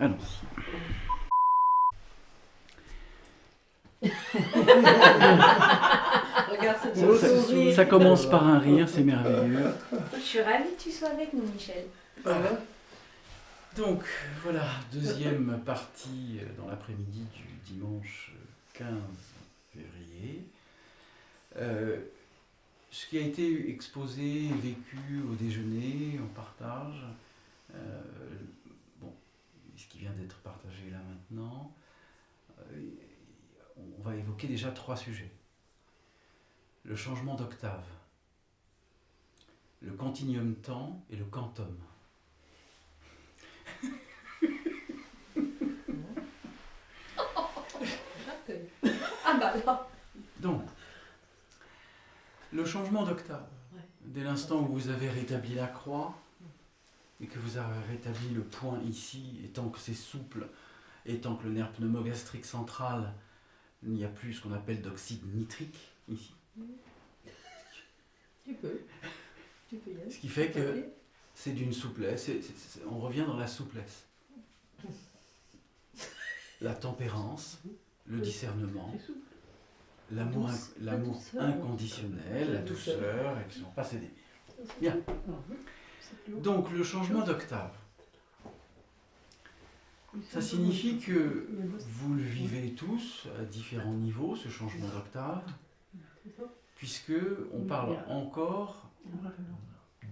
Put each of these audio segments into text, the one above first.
Allons-y. Regarde ce beau sourire. Ça commence par un rire, c'est merveilleux. Je suis ravie que tu sois avec nous, Michel. Donc, voilà, deuxième partie dans l'après-midi du dimanche 15 février. Ce qui a été exposé, vécu au déjeuner, en partage, ce qui vient d'être partagé là maintenant, on va évoquer déjà 3 sujets. Le changement d'octave, le continuum temps et le quantum. Ah bah là. Donc, le changement d'octave, dès l'instant où vous avez rétabli la croix et que vous avez rétabli le point ici, et tant que c'est souple, et tant que le nerf pneumogastrique central, il n'y a plus ce qu'on appelle d'oxyde nitrique ici. Tu peux y aller. Ce qui fait que c'est d'une souplesse, on revient dans la souplesse. La tempérance, le discernement, l'amour inconditionnel, la douceur, et qui sont passés des biens. Bien. Donc le changement d'octave, ça signifie que vous le vivez tous à différents niveaux, ce changement d'octave, puisque on parle encore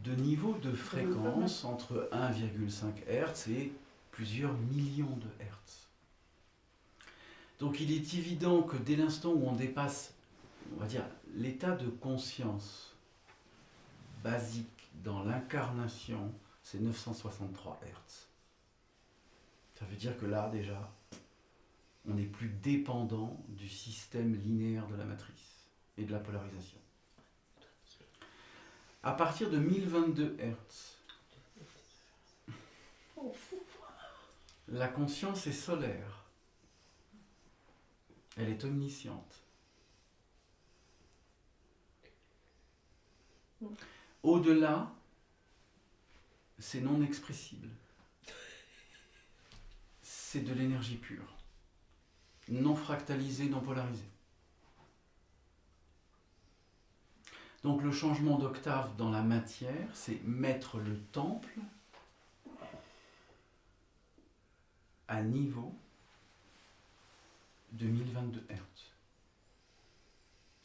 de niveaux de fréquence entre 1,5 Hz et plusieurs millions de Hertz. Donc il est évident que dès l'instant où on dépasse, on va dire, l'état de conscience basique dans l'incarnation, c'est 963 Hz. Ça veut dire que là, déjà, on n'est plus dépendant du système linéaire de la matrice et de la polarisation. À partir de 1022 Hz, la conscience est solaire. Elle est omnisciente. Au-delà, c'est non expressible. C'est de l'énergie pure, non fractalisée, non polarisée. Donc le changement d'octave dans la matière, c'est mettre le temple à niveau de 1022 Hz.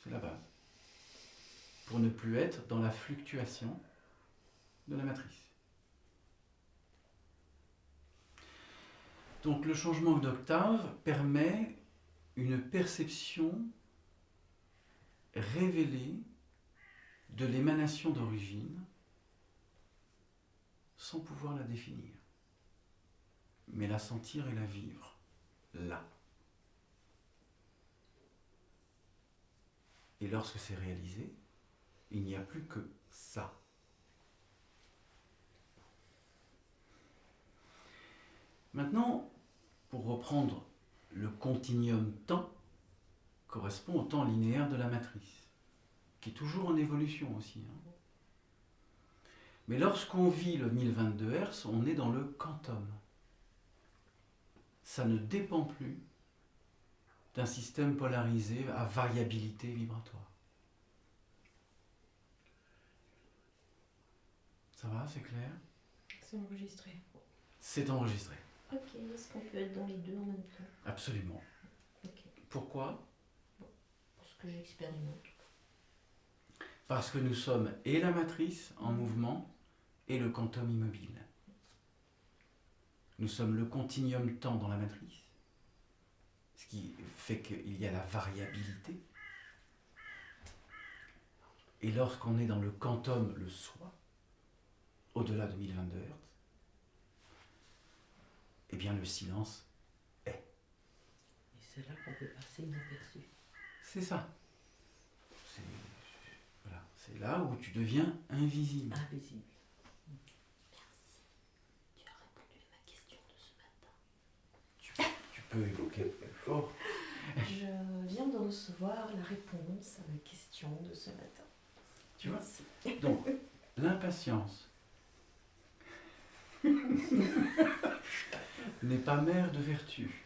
C'est la base. Pour ne plus être dans la fluctuation de la matrice. Donc le changement d'octave permet une perception révélée de l'émanation d'origine sans pouvoir la définir, mais la sentir et la vivre là. Et lorsque c'est réalisé, il n'y a plus que ça. Maintenant, pour reprendre, le continuum temps correspond au temps linéaire de la matrice, qui est toujours en évolution aussi. Mais lorsqu'on vit le 1022 Hz, on est dans le quantum. Ça ne dépend plus d'un système polarisé à variabilité vibratoire. Ça va, c'est clair? C'est enregistré. C'est enregistré. Ok, est-ce qu'on peut être dans les deux en même temps? Absolument. Ok, Pourquoi? parce que j'expérimente. Parce que nous sommes et la matrice en mouvement et le quantum immobile. Nous sommes le continuum temps dans la matrice, ce qui fait qu'il y a la variabilité. Et lorsqu'on est dans le quantum, le soi, au-delà de 1022 Hz, eh bien le silence est. Et c'est là qu'on peut passer inaperçu. C'est ça. Voilà. C'est là où tu deviens invisible. Invisible. Merci. Tu as répondu à ma question de ce matin. Tu peux évoquer plus fort. Je viens de recevoir la réponse à ma question de ce matin. Tu vois? Merci. Donc, l'impatience. n'est pas mère de vertu.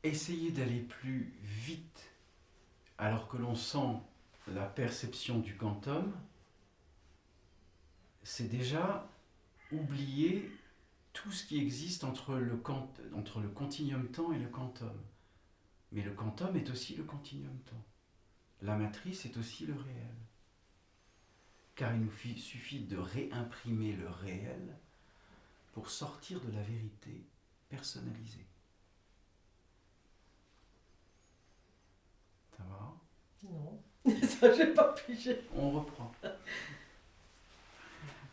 Essayez d'aller plus vite alors que l'on sent la perception du quantum, c'est déjà oublier tout ce qui existe entre le continuum temps et le quantum. Mais le quantum est aussi le continuum temps. La matrice est aussi le réel. Car il nous suffit de réimprimer le réel pour sortir de la vérité personnalisée. Ça va ? Non, ça j'ai pas pigé. On reprend.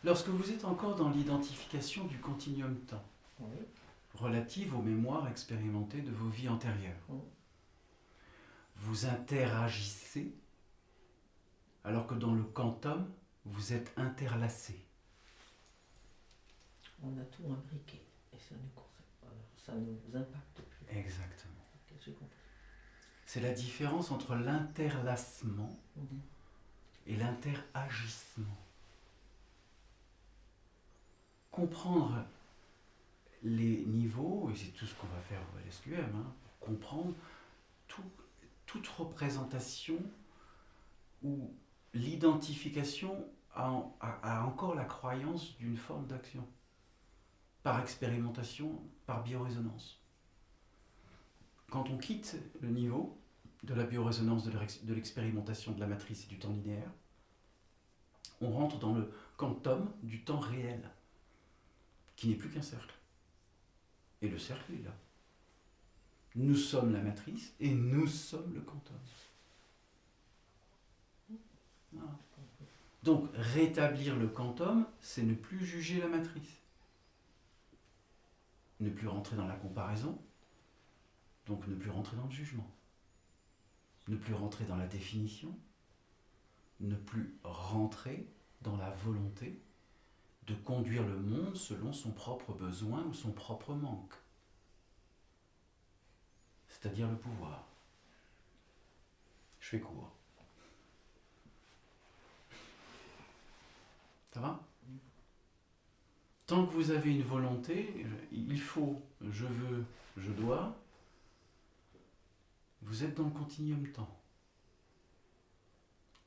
Lorsque vous êtes encore dans l'identification du continuum temps, Oui. relative aux mémoires expérimentées de vos vies antérieures, Oui. vous interagissez alors que dans le quantum, vous êtes interlacés. On a tout imbriqué et ça ne nous impacte plus. Exactement. Ok, j'ai compris. C'est la différence entre l'interlacement Mhm. et l'interagissement. Comprendre les niveaux, et c'est tout ce qu'on va faire au LSQM, pour comprendre toute représentation où l'identification a encore la croyance d'une forme d'action, par expérimentation, par biorésonance. Quand on quitte le niveau de la biorésonance, de l'expérimentation de la matrice et du temps linéaire, on rentre dans le quantum du temps réel, qui n'est plus qu'un cercle. Et le cercle est là. Nous sommes la matrice et nous sommes le quantum. Voilà. Donc, rétablir le quantum, c'est ne plus juger la matrice. Ne plus rentrer dans la comparaison, donc ne plus rentrer dans le jugement. Ne plus rentrer dans la définition, ne plus rentrer dans la volonté de conduire le monde selon son propre besoin ou son propre manque. C'est-à-dire le pouvoir. Je fais court. Ça va ? Tant que vous avez une volonté, il faut, je veux, je dois, vous êtes dans le continuum temps.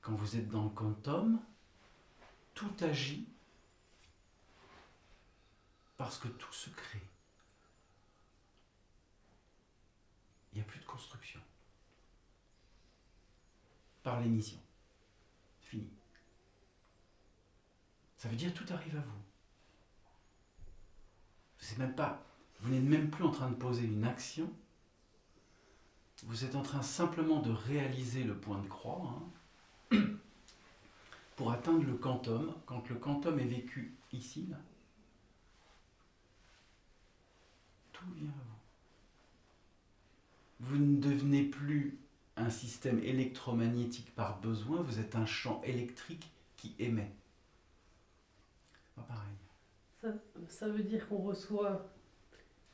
Quand vous êtes dans le quantum, tout agit parce que tout se crée. Il n'y a plus de construction. Par l'émission. C'est fini. Ça veut dire que tout arrive à vous. Vous n'êtes même plus en train de poser une action. Vous êtes en train simplement de réaliser le point de croix pour atteindre le quantum. Quand le quantum est vécu ici, là, tout vient à vous. Vous ne devenez plus un système électromagnétique par besoin, vous êtes un champ électrique qui émet. Pas pareil. Ça veut dire qu'on reçoit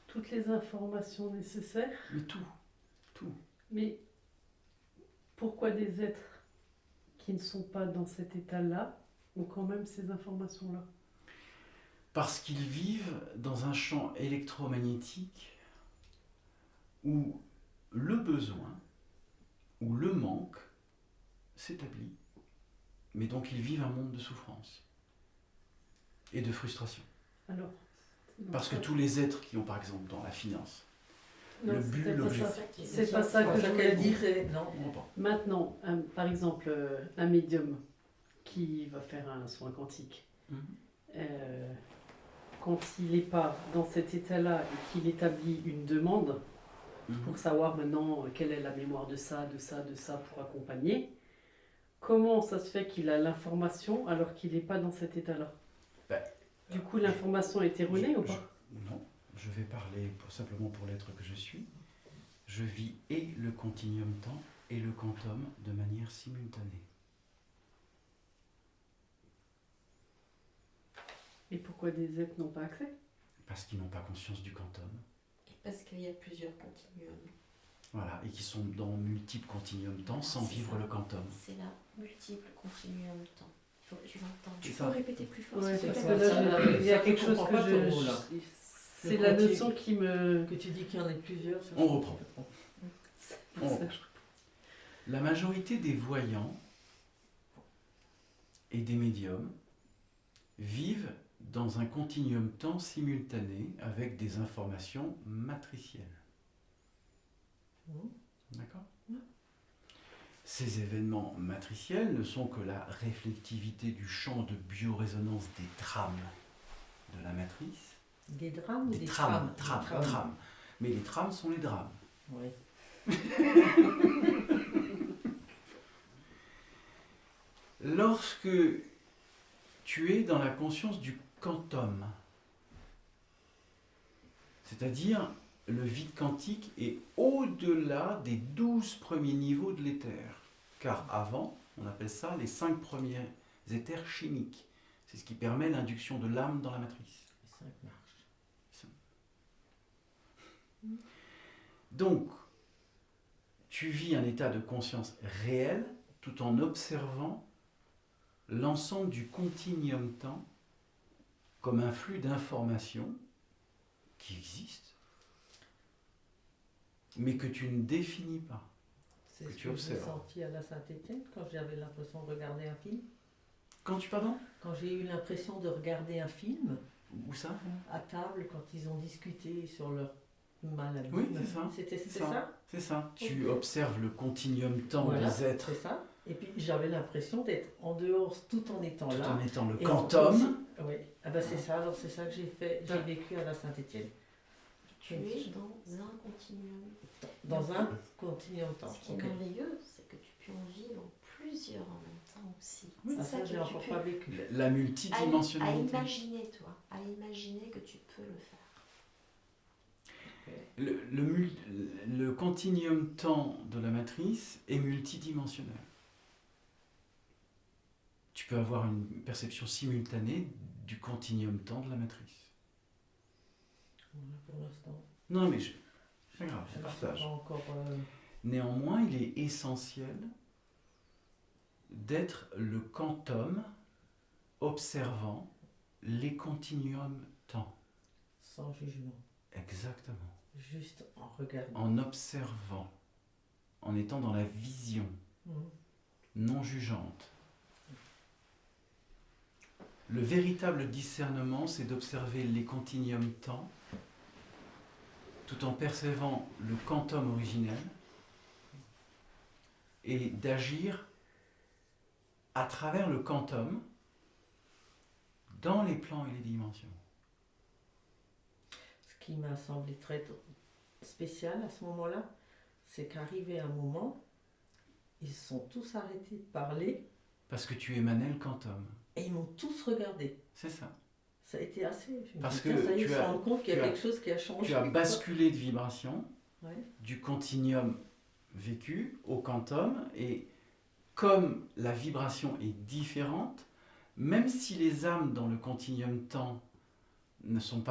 toutes les informations nécessaires, Mais tout. mais pourquoi des êtres qui ne sont pas dans cet état-là ont quand même ces informations-là? Parce qu'ils vivent dans un champ électromagnétique où le besoin ou le manque s'établit, mais donc ils vivent un monde de souffrance et de frustration. Alors, Parce que tous les êtres qui ont, par exemple, dans la finance, non, le c'est but, peut-être l'objectif. pas ça. C'est pas ça que je voulais qu'elle dit, dire. c'est non. On reprend. Maintenant, par exemple, un médium qui va faire un soin quantique, quand il n'est pas dans cet état-là et qu'il établit une demande pour savoir maintenant quelle est la mémoire de ça pour accompagner, comment ça se fait qu'il a l'information alors qu'il n'est pas dans cet état-là? Du coup, l'information est erronée ou pas? Non, je vais parler simplement pour l'être que je suis. Je vis et le continuum temps et le quantum de manière simultanée. Et pourquoi des êtres n'ont pas accès? Parce qu'ils n'ont pas conscience du quantum. Et parce qu'il y a plusieurs continuums. Voilà, et qui sont dans multiples continuums temps sans C'est vivre ça. le quantum. C'est la multiple continuum temps. Il faut que tu l'entendes. Tu ça. peux répéter plus fort Ouais, s'il te parce plaît. que là, il y a Ça, quelque je chose comprends que pas ton mot, là. C'est Le la continu- notion qui me... Que tu dis qu'il y en ait plusieurs. ça, On je reprend. comprends. On reprend. La majorité des voyants et des médiums vivent dans un continuum temps simultané avec des informations matricielles. Mhm. D'accord ? Ces événements matriciels ne sont que la réflectivité du champ de biorésonance des trames de la matrice. Des drames ou Des des trames, trames trames. Mais les trames sont les drames. Oui. Lorsque tu es dans la conscience du quantum, c'est-à-dire le vide quantique est au-delà des 12 premiers niveaux de l'éther. Car avant, on appelle ça les 5 premiers éthers chimiques. C'est ce qui permet l'induction de l'âme dans la matrice. Les 5 marches. Donc, tu vis un état de conscience réel tout en observant l'ensemble du continuum temps comme un flux d'informations qui existe, mais que tu ne définis pas. C'est Que ce tu que j'ai observes. senti à la Saint-Étienne quand j'avais l'impression de regarder un film. Quand tu pardon? Quand j'ai eu l'impression de regarder un film Où ça? à table, quand ils ont discuté sur leur maladie. Oui, c'est ça. C'était C'est ça. C'est ça. Tu observes le continuum temps Voilà, des êtres c'est ça. Et puis j'avais l'impression d'être en dehors tout en étant tout là. en étant le Et quantum. Oui, ah ben c'est ça, alors c'est ça que j'ai fait, j'ai vécu à la Saint-Étienne. Tu es dans un continuum. Dans un continuum temps. Ce qui est Ok. merveilleux, c'est que tu peux en vivre plusieurs en même temps aussi. Ah, C'est ça, que j'ai tu encore peux- pas vécu. La à multidimensionnalité. imaginer, toi, à imaginer que tu peux le faire. Le continuum temps de la matrice est multidimensionnel. Tu peux avoir une perception simultanée du continuum temps de la matrice. Voilà, pour l'instant. Non, mais c'est pas grave, je Je partage. sais pas encore. Néanmoins, il est essentiel d'être le quantum observant les continuums temps. Sans jugement. Exactement. Juste en regardant. En observant, en étant dans la vision Mhm. non jugeante. Le véritable discernement, c'est d'observer les continuums temps tout en percevant le quantum originel et d'agir à travers le quantum dans les plans et les dimensions. Ce qui m'a semblé très spécial à ce moment-là, c'est qu'arrivé un moment, ils se sont tous arrêtés de parler Parce que tu émanais le quantum. et ils m'ont tous regardé. C'est ça. Ça a été assez. Je me Parce dis, tiens, que ça y est, tu ils se as- rendent compte qu'il y tu a as- quelque chose qui a changé. Tu as basculé de vibration Ouais. du continuum vécu au quantum, et comme la vibration est différente, même si les âmes dans le continuum temps ne sont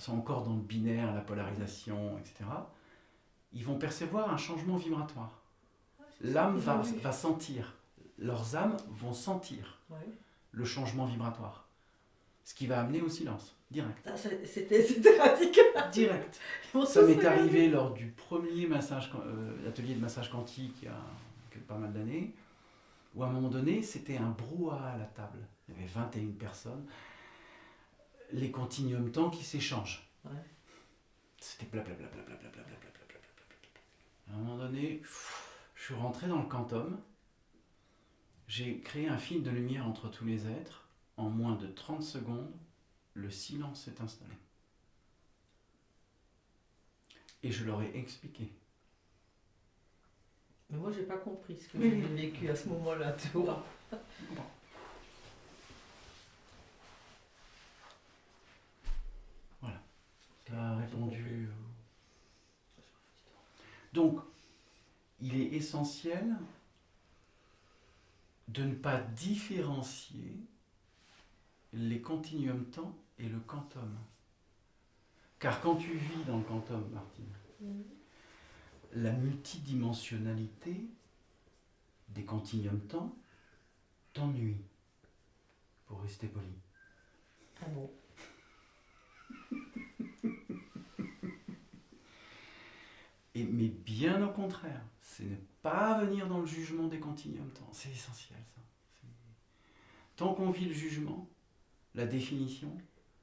encore dans le binaire, la polarisation, etc., ils vont percevoir un changement vibratoire. L'âme va sentir, leurs âmes vont sentir Ouais. le changement vibratoire, ce qui va amener au silence, direct. Ah, c'était radical. Direct. Ils m'ont Ça tous m'est regardé. arrivé lors du premier atelier de massage quantique il y a pas mal d'années, où à un moment donné, c'était un brouhaha à la table. Il y avait 21 personnes. Les continuums temps qui s'échangent. Ouais. C'était blablabla. À un moment donné, je suis rentré dans le quantum. J'ai créé un film de lumière entre tous les êtres. En moins de 30 secondes, le silence s'est installé. Et je leur ai expliqué. Mais moi, j'ai pas compris ce que j'ai vécu à ce moment-là, tu vois. Voilà. Tu as répondu. Donc, il est essentiel de ne pas différencier les continuums temps et le quantum. Car quand tu vis dans le quantum, Martine, la multidimensionnalité des continuums temps t'ennuie, pour rester poli. Ah bon? Mais bien au contraire, c'est ne pas venir dans le jugement des continuums temps. C'est essentiel, ça. Tant qu'on vit le jugement, la définition,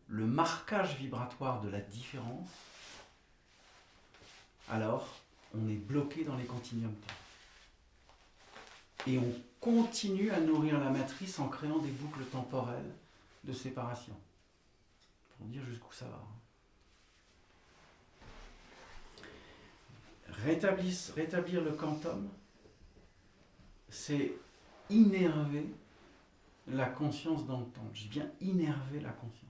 le marquage vibratoire de la différence, alors on est bloqué dans les continuums temps. Et on continue à nourrir la matrice en créant des boucles temporelles de séparation. Pour dire jusqu'où ça va. Rétablir le quantum, c'est innerver la conscience dans le temps. Je dis bien innerver la conscience.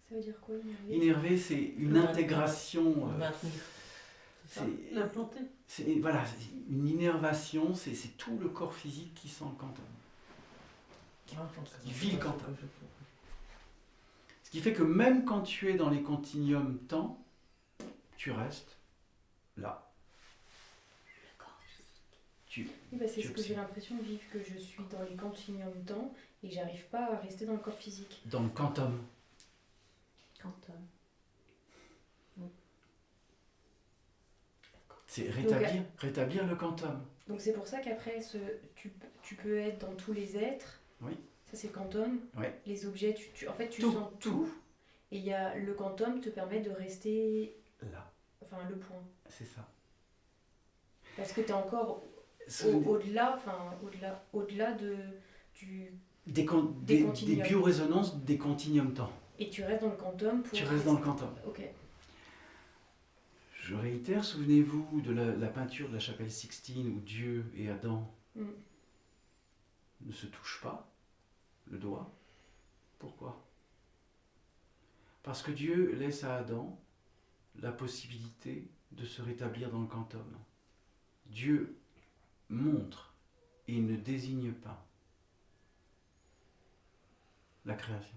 Ça veut dire quoi, innerver? Innerver, c'est une intégration. Maintenir. L'implanter. Voilà, une innervation, c'est tout le corps physique qui sent le quantum. Qui vit le quantum. Ce qui fait que même quand tu es dans les continuums temps, tu restes là. Oui, bah c'est ce que j'ai l'impression de vivre, que je suis dans les continuums temps et j'arrive pas à rester dans le corps physique. Dans le quantum. Quantum. C'est rétablir le quantum. Donc c'est pour ça qu'après, tu peux être dans tous les êtres. Oui. Ça c'est le quantum. Oui. Les objets, en fait tu Tout, sens tout. Et il y a le quantum te permet de rester là. Enfin le point. C'est ça. Parce que tu es encore au-delà des biorésonances des continuums temps. Et tu restes dans le quantum pour... Tu restes dans le quantum. Ok. Je réitère, souvenez-vous de la peinture de la chapelle Sixtine où Dieu et Adam ne se touchent pas le doigt. Pourquoi? Parce que Dieu laisse à Adam la possibilité de se rétablir dans le quantum. Dieu montre et ne désigne pas la création.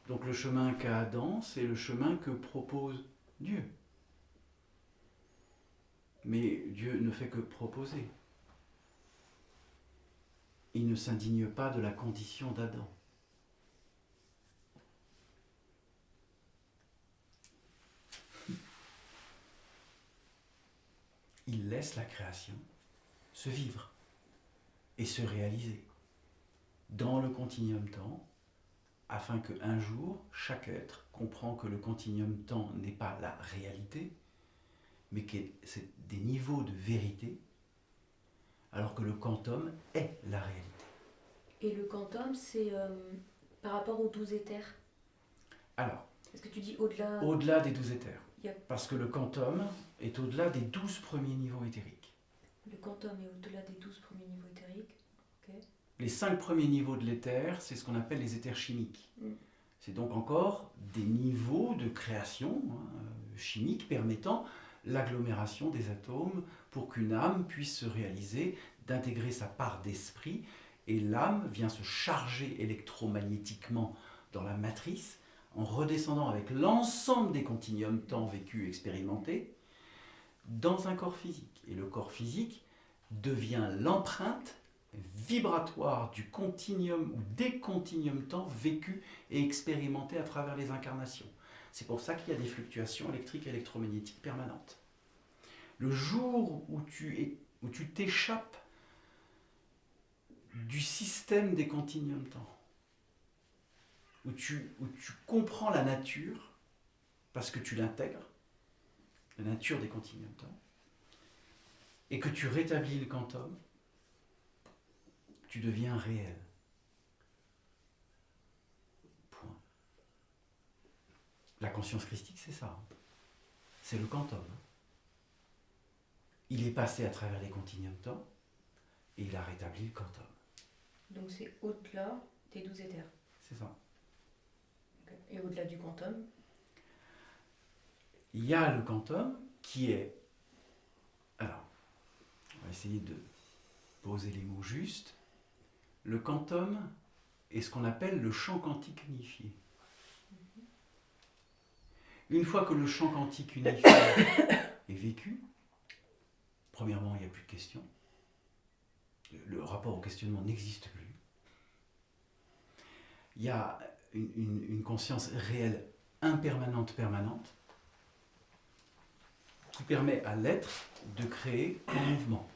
Donc le chemin qu'a Adam, c'est le chemin que propose Dieu. Mais Dieu ne fait que proposer. Il ne s'indigne pas de la condition d'Adam. Il laisse la création se vivre et se réaliser dans le continuum temps, afin qu'un jour, chaque être comprend que le continuum temps n'est pas la réalité, mais que c'est des niveaux de vérité, alors que le quantum est la réalité. Et le quantum, c'est par rapport aux 12 éthers? Alors, est-ce que tu dis au-delà? Au-delà des 12 éthers. Yep. Parce que le quantum est au-delà des 12 premiers niveaux éthériques. Le quantum est au-delà des 12 premiers niveaux éthériques. Ok. Les 5 premiers niveaux de l'éther, c'est ce qu'on appelle les éthers chimiques. C'est donc encore des niveaux de création chimique permettant l'agglomération des atomes pour qu'une âme puisse se réaliser, d'intégrer sa part d'esprit, et l'âme vient se charger électromagnétiquement dans la matrice en redescendant avec l'ensemble des continuums temps vécus et expérimentés dans un corps physique. Et le corps physique devient l'empreinte vibratoire du continuum ou des continuums temps vécus et expérimentés à travers les incarnations. C'est pour ça qu'il y a des fluctuations électriques et électromagnétiques permanentes. Le jour où tu t'échappes du système des continuums temps, où tu comprends la nature, parce que tu l'intègres, la nature des continuums temps, et que tu rétablis le quantum, tu deviens réel. Point. La conscience christique, c'est ça. C'est le quantum. Il est passé à travers les continuums temps et il a rétabli le quantum. Donc c'est au-delà des 12 éthers. C'est ça. Okay. Et au-delà du quantum? Il y a le quantum qui est... Alors, on va essayer de poser les mots justes. Le quantum est ce qu'on appelle le champ quantique unifié. Une fois que le champ quantique unifié est vécu, premièrement, il n'y a plus de questions. Le rapport au questionnement n'existe plus. Il y a une conscience réelle impermanente, permanente, qui permet à l'être de créer un mouvement.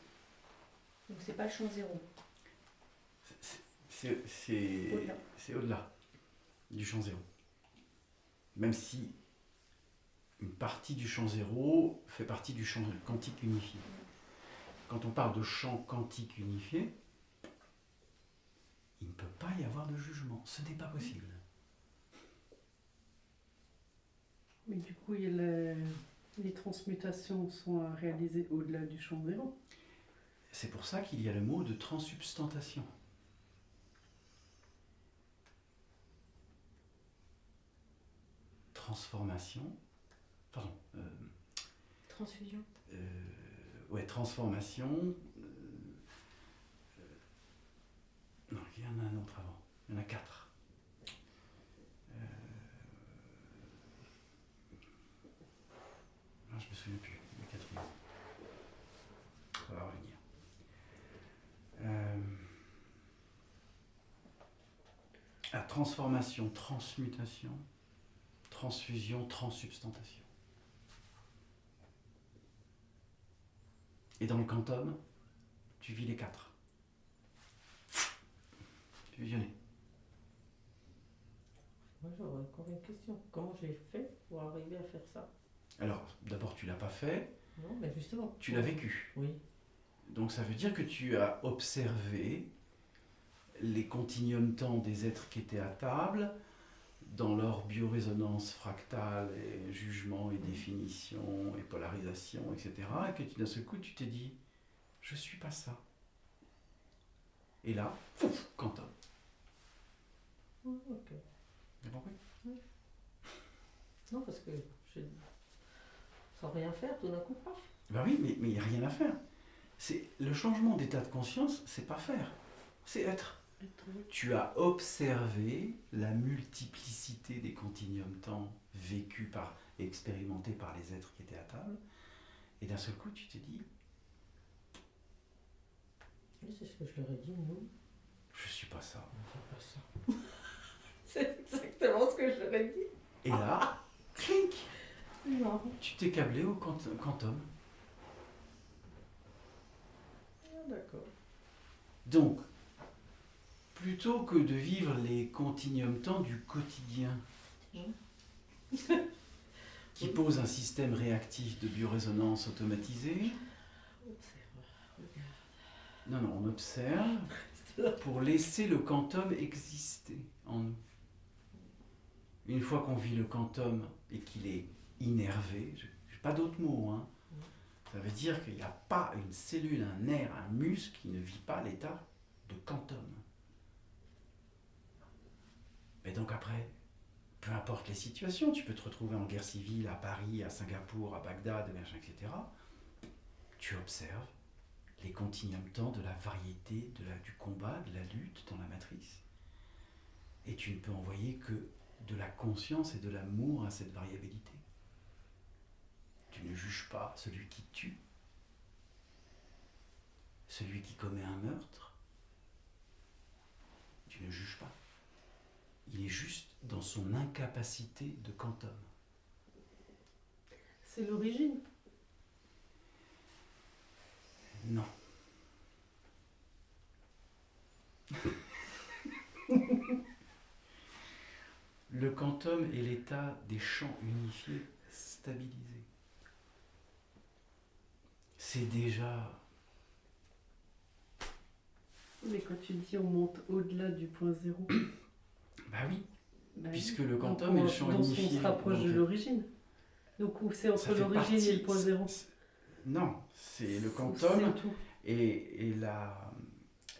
Donc c'est pas le champ zéro. C'est au-delà du champ zéro. Même si une partie du champ zéro fait partie du champ quantique unifié. Quand on parle de champ quantique unifié, il ne peut pas y avoir de jugement. Ce n'est pas possible. Mais du coup, les transmutations sont à réaliser au-delà du champ zéro. C'est pour ça qu'il y a le mot de transsubstantation. Transformation. Pardon. Transfusion. Ouais, transformation. Non, il y en a un autre avant. Il y en a 4. Je me souviens plus. Le 4e. Ça va revenir. Transformation, transmutation, transfusion, transsubstantation. Et dans le quantum, tu vis les 4. Fusionné. Moi, j'aurais encore une question. Comment j'ai fait pour arriver à faire ça? Alors, d'abord, tu l'as pas fait, Non, mais justement. tu l'as vécu. Oui. Donc ça veut dire que tu as observé les continuums temps des êtres qui étaient à table, dans leur biorésonance fractale, et jugement et définition, et polarisation, etc. Et que d'un seul coup, tu t'es dit, je suis pas ça. Et là, fouf, quantum. Ok. T'as compris? Non, parce que sans rien faire, tout d'un coup, paf. Ben oui, mais il n'y a rien à faire. Le changement d'état de conscience, c'est pas faire, c'est être. Tu as observé la multiplicité des continuums temps vécus expérimentés par les êtres qui étaient à table, et d'un seul coup, tu t'es dit, Oui, c'est ce que je leur ai dit, nous. je suis pas ça. On fait pas ça. C'est exactement ce que je leur ai dit. Et là, clink, Non. tu t'es câblé au quantum. Ah, d'accord. Donc, plutôt que de vivre les continuums temps du quotidien, qui pose un système réactif de biorésonance automatisé, non, on observe pour laisser le quantum exister en nous. Une fois qu'on vit le quantum et qu'il est innervé, je n'ai pas d'autre mot, hein, ça veut dire qu'il n'y a pas une cellule, un nerf, un muscle qui ne vit pas l'état de quantum. Et donc après, peu importe les situations, tu peux te retrouver en guerre civile à Paris, à Singapour, à Bagdad, machin, etc. Tu observes les continuums temps de la variété, du combat, de la lutte dans la matrice. Et tu ne peux envoyer que de la conscience et de l'amour à cette variabilité. Tu ne juges pas celui qui tue, celui qui commet un meurtre. Tu ne juges pas. Il est juste dans son incapacité de quantum. C'est l'origine. Non. Le quantum est l'état des champs unifiés stabilisés. C'est déjà... Mais quand tu dis on monte au-delà du point zéro, Bah oui, bah puisque oui. le Donc, quantum est le champ unifié. on se rapproche Donc, de l'origine. Donc c'est ça entre fait l'origine partie- et le point zéro. Non, c'est le C'est quantum tout. et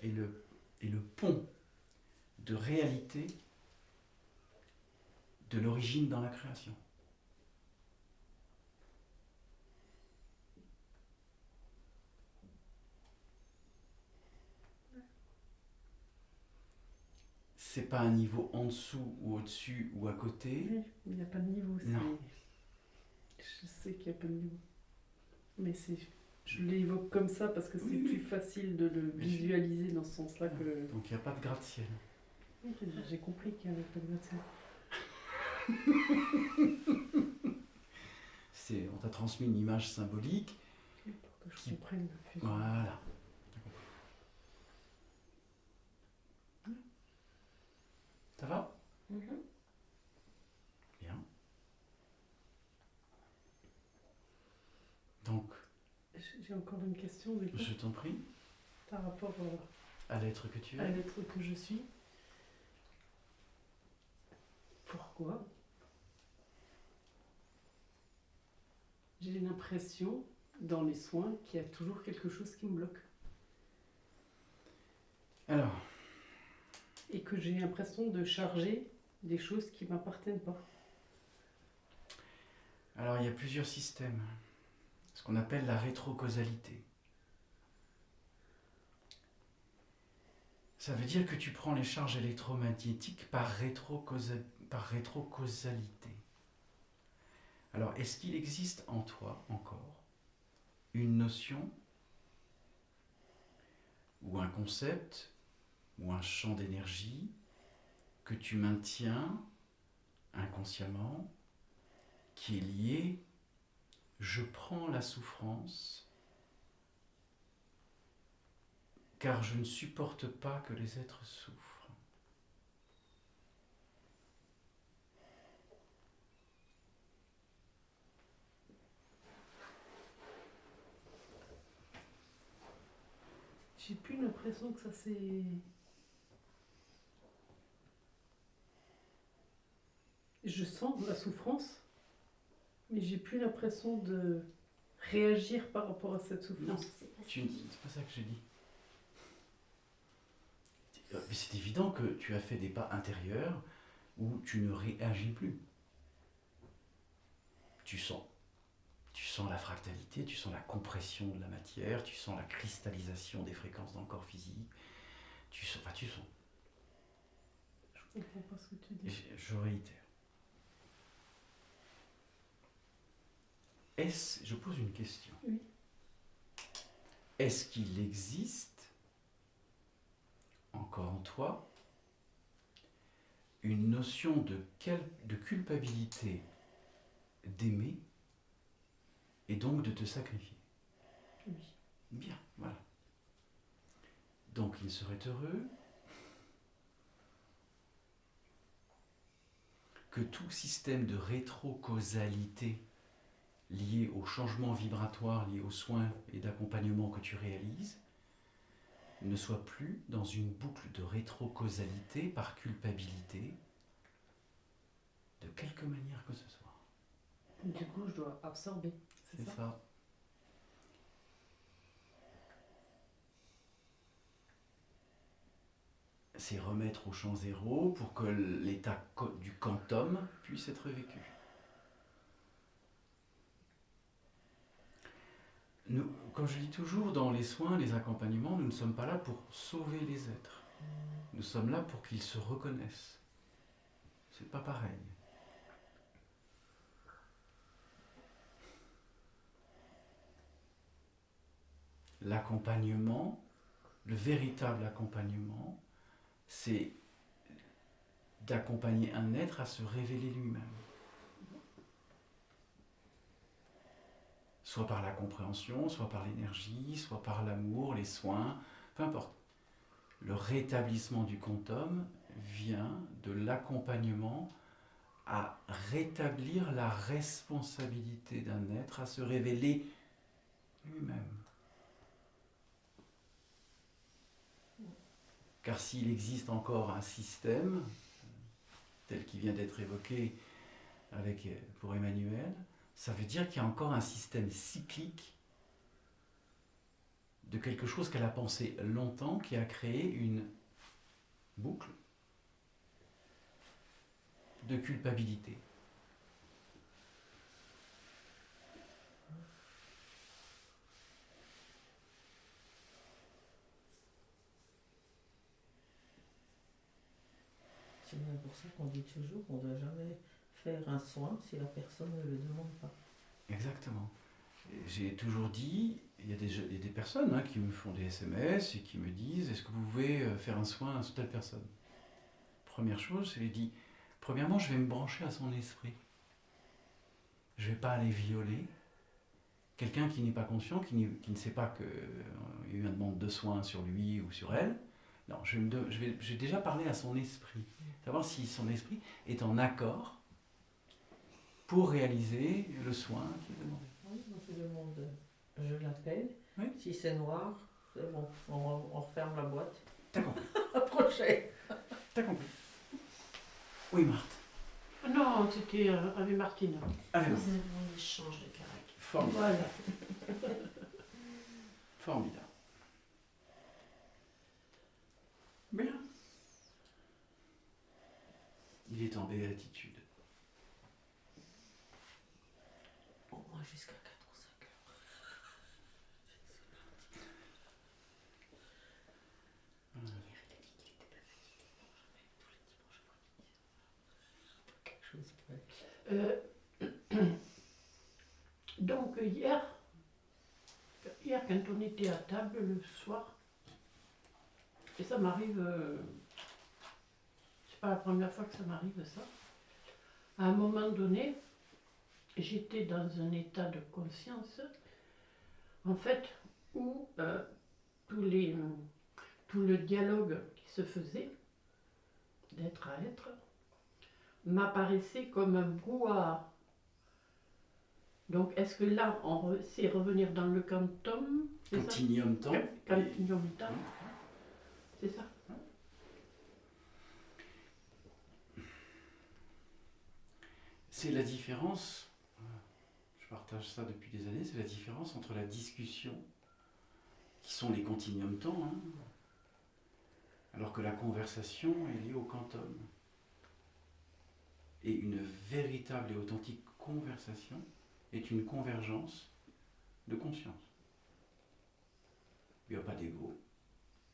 le pont de réalité de l'origine dans la création. C'est pas un niveau en dessous ou au-dessus ou à côté. Oui, il n'y a pas de niveau. Non. Je sais qu'il n'y a pas de niveau. Mais je l'évoque comme ça parce que c'est Oui, plus oui. facile de le Bien sûr. visualiser dans ce sens-là que... Donc il n'y a pas de gratte-ciel. J'ai compris qu'il y avait pas de médecin. On t'a transmis une image symbolique. Pour que je comprenne la fusion. Voilà. Ça va? Bien. Donc, J'ai encore une question du coup, je t'en prie, par rapport à l'être que tu à es. l'être que je suis. Pourquoi j'ai l'impression, dans les soins, qu'il y a toujours quelque chose qui me bloque. Alors, Et que j'ai l'impression de charger des choses qui ne m'appartiennent pas. il y a plusieurs systèmes. Ce qu'on appelle la rétrocausalité. Ça veut dire que tu prends les charges électromagnétiques par rétrocausalité. Alors, est-ce qu'il existe en toi encore une notion ou un concept ou un champ d'énergie que tu maintiens inconsciemment qui est lié « je prends la souffrance car je ne supporte pas que les êtres souffrent ». J'ai plus l'impression que ça c'est... Je sens la souffrance, mais j'ai plus l'impression de réagir par rapport à cette Non, souffrance. c'est pas ça. C'est pas ça que j'ai dit. Mais c'est évident que tu as fait des pas intérieurs où tu ne réagis plus. Tu sens la fractalité, tu sens la compression de la matière, tu sens la cristallisation des fréquences dans le corps physique. Tu sens. Je comprends pas ce que tu dis. Je réitère. Je pose une question. Oui. Est-ce qu'il existe encore en toi une notion de culpabilité d'aimer et donc de te sacrifier? Oui. Bien, voilà. Donc il serait heureux que tout système de rétrocausalité lié au changement vibratoire, lié aux soins et d'accompagnement que tu réalises, ne soit plus dans une boucle de rétrocausalité par culpabilité, de quelque manière que ce soit. Du coup, je dois absorber, c'est ça? Ça. C'est remettre au champ zéro pour que l'état du quantum puisse être vécu. Nous, comme je dis toujours, dans les soins, les accompagnements, nous ne sommes pas là pour sauver les êtres. Nous sommes là pour qu'ils se reconnaissent. C'est pas pareil. L'accompagnement, le véritable accompagnement, c'est d'accompagner un être à se révéler lui-même. Soit par la compréhension, soit par l'énergie, soit par l'amour, les soins, peu importe. Le rétablissement du quantum vient de l'accompagnement à rétablir la responsabilité d'un être à se révéler lui-même. Car s'il existe encore un système, tel qu'il vient d'être évoqué pour Emmanuel, ça veut dire qu'il y a encore un système cyclique de quelque chose qu'elle a pensé longtemps, qui a créé une boucle de culpabilité. C'est bien pour ça qu'on dit toujours qu'on ne doit jamais faire un soin si la personne ne le demande pas. Exactement. j'ai toujours dit, il y a des personnes qui me font des SMS et qui me disent, est-ce que vous pouvez faire un soin à telle personne? Première chose, je lui dis, premièrement, je vais me brancher à son esprit. Je ne vais pas aller violer quelqu'un qui n'est pas conscient, qui ne sait pas qu'il y a eu une demande de soins sur lui ou sur elle. Non, je vais déjà parler à son esprit, savoir si son esprit est en accord pour réaliser le soin qui est demandé. Oui, moi je demande, je l'appelle. Oui. Si c'est noir, c'est bon, on referme la boîte. T'as compris. Approchez. T'as compris. Oui, Marthe. Non, c'était avec Martine. Allez, Nous avons un échange de caractère. formidable. Voilà. Formidable. Bien. Il est en béatitude. Au moins jusqu'à 4 ou 5 heures. Hier, il a dit qu'il était pas fatigué. Tous les dimanches après-midi. Quelque chose, ouais. Donc hier, quand on était à table le soir, et ça m'arrive, c'est pas la première fois que ça m'arrive ça, à un moment donné, j'étais dans un état de conscience, en fait, où tout le dialogue qui se faisait, d'être à être, m'apparaissait comme un brouhaha. Donc, est-ce que là, c'est revenir dans le quantum, c'est ça? Continuum temps. Continuum temps, c'est ça? C'est la différence, je partage ça depuis des années, c'est la différence entre la discussion, qui sont les continuum temps, alors que la conversation est liée au quantum. Et une véritable et authentique conversation est une convergence de conscience. Il n'y a pas d'ego.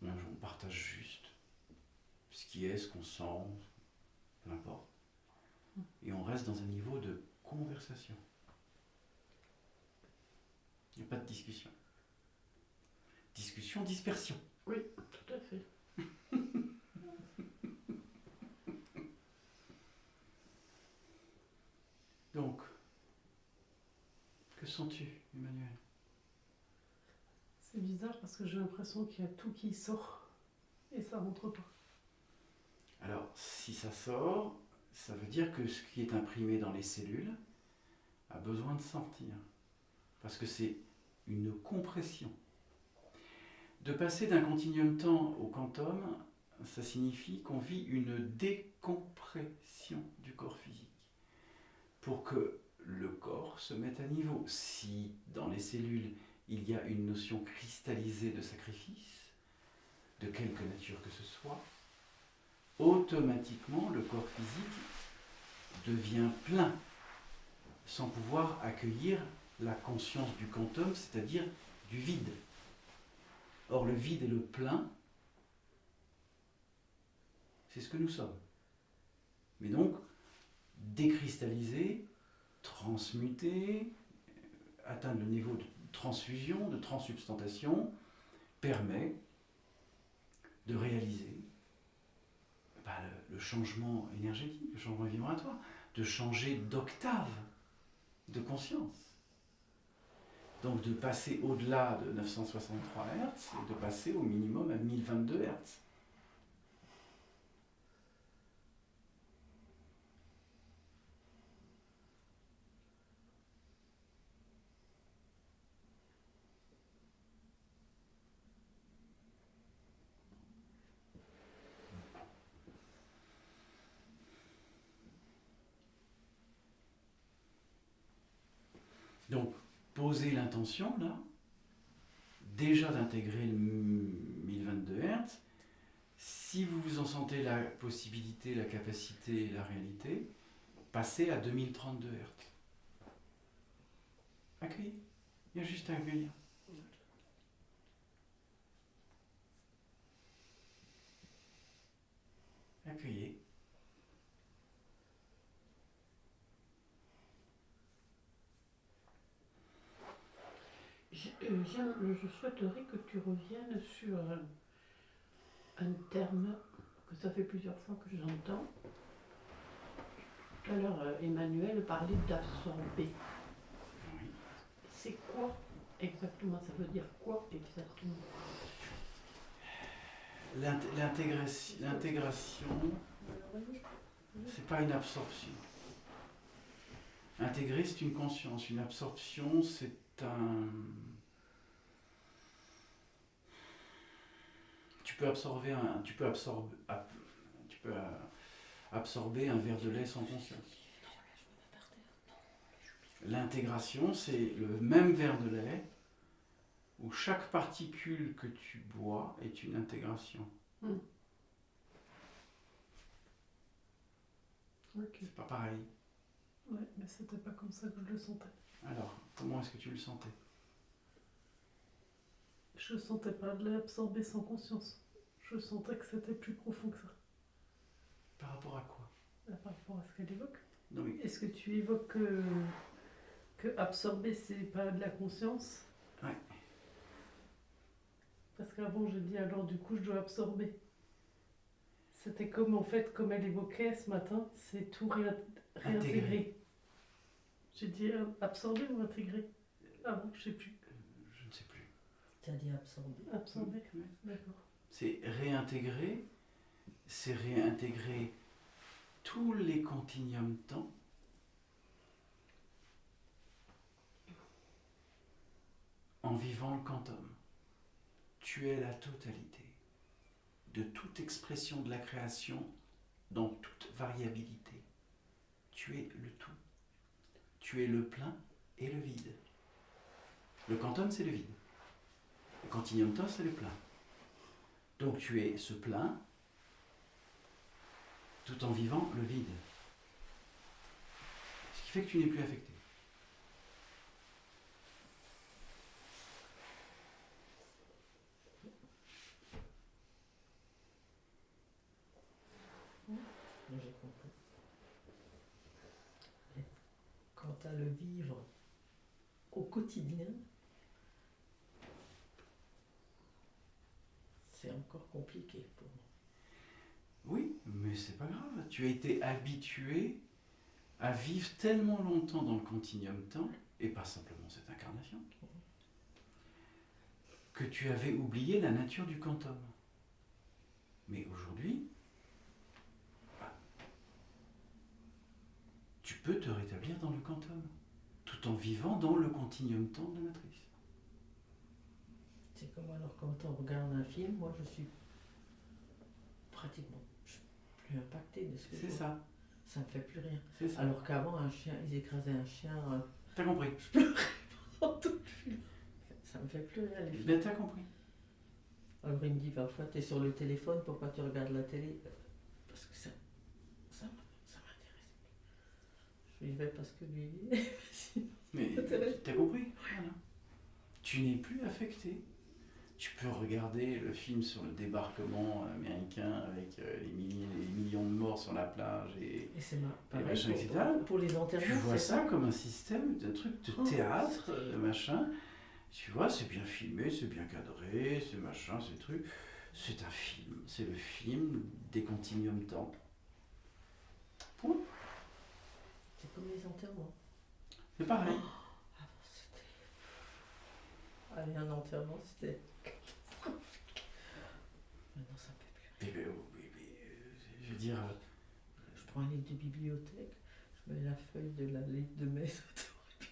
On partage juste ce qui est, ce qu'on sent, peu importe. Et on reste dans un niveau de conversation. Il n'y a pas de discussion. Discussion, dispersion. Oui, tout à fait. Donc, que sens-tu, Emmanuel? C'est bizarre parce que j'ai l'impression qu'il y a tout qui sort et ça rentre pas. Alors, si ça sort, ça veut dire que ce qui est imprimé dans les cellules a besoin de sortir. Parce que c'est une compression. De passer d'un continuum temps au quantum, ça signifie qu'on vit une décompression du corps physique. Pour que le corps se mette à niveau. Si dans les cellules, il y a une notion cristallisée de sacrifice, de quelque nature que ce soit, automatiquement le corps physique devient plein, sans pouvoir accueillir la conscience du quantum, c'est-à-dire du vide. Or, le vide et le plein, c'est ce que nous sommes. Mais donc, décristalliser, transmuter, atteindre le niveau de transfusion, de transsubstantation, permet de réaliser le changement énergétique, le changement vibratoire, de changer d'octave de conscience. Donc de passer au-delà de 963 Hz et de passer au minimum à 1022 Hz. Donc, posez l'intention, là, déjà d'intégrer le 1022 Hz. Si vous vous en sentez la possibilité, la capacité et la réalité, passez à 2032 Hz. Accueillez. Il y a juste à accueillir. Accueillez. Je souhaiterais que tu reviennes sur un terme que ça fait plusieurs fois que j'entends. Tout à l'heure, Emmanuel parlait d'absorber. Oui. C'est quoi exactement? Ça veut dire quoi exactement? L'intégration, c'est pas une absorption. Intégrer, c'est une conscience. Une absorption, c'est un... Tu peux absorber un verre de lait sans conscience. L'intégration, c'est le même verre de lait où chaque particule que tu bois est une intégration. Ok. C'est pas pareil. Ouais, mais c'était pas comme ça que je le sentais. Alors, comment est-ce que tu le sentais? Je sentais pas de l'absorber sans conscience. Je sentais que c'était plus profond que ça. Par rapport à quoi? Par rapport à ce qu'elle évoque. Non, mais... Est-ce que tu évoques que absorber, c'est pas de la conscience? Ouais. Parce qu'avant, j'ai dit alors du coup, je dois absorber. C'était comme en fait, comme elle évoquait ce matin, c'est tout réintégrer. J'ai dit absorber ou intégrer? Ah bon, je sais plus. Je ne sais plus. Tu as dit absorber. Absorber, Oui. d'accord. C'est réintégrer tous les continuums temps en vivant le quantum. Tu es la totalité de toute expression de la création dans toute variabilité. Tu es le tout. Tu es le plein et le vide. Le quantum, c'est le vide. Le continuum temps, c'est le plein. Donc tu es ce plein tout en vivant le vide. Ce qui fait que tu n'es plus affecté. J'ai compris. Et quant à le vivre au quotidien, c'est encore compliqué pour moi. Oui, mais c'est pas grave. Tu as été habitué à vivre tellement longtemps dans le continuum temps, et pas simplement cette incarnation, que tu avais oublié la nature du quantum. Mais aujourd'hui, tu peux te rétablir dans le quantum, tout en vivant dans le continuum temps de la matrice. C'est comme alors quand on regarde un film, moi je suis pratiquement plus impactée de ce que je C'est vois. ça, Ça me fait plus rien. c'est ça. Alors qu'avant, un chien, ils écrasaient un chien T'as compris? en tout le film. Ça me fait plus rien les films. Ben t'as compris. Alors il me dit parfois, t'es sur le téléphone, pourquoi tu regardes la télé? Parce que ça m'intéresse. Je y vais parce que lui... Mais t'as compris? Voilà. Tu n'es plus affecté. Tu peux regarder le film sur le débarquement américain avec les millions de morts sur la plage et Et c'est pareil machin, etc. pour les enterrements. tu vois c'est ça comme un système, un truc de Oh, théâtre, machin. Tu vois, c'est bien filmé, c'est bien cadré, c'est machin, c'est truc. C'est un film, c'est le film des continuums temps. Point. C'est comme les enterrements. C'est pareil. Avant, c'était... Aller à un enterrement, c'était catastrophique. Maintenant, ça me fait plus rien. Je veux dire, Je prends un livre de bibliothèque, je mets la feuille de la lettre de messe autour et puis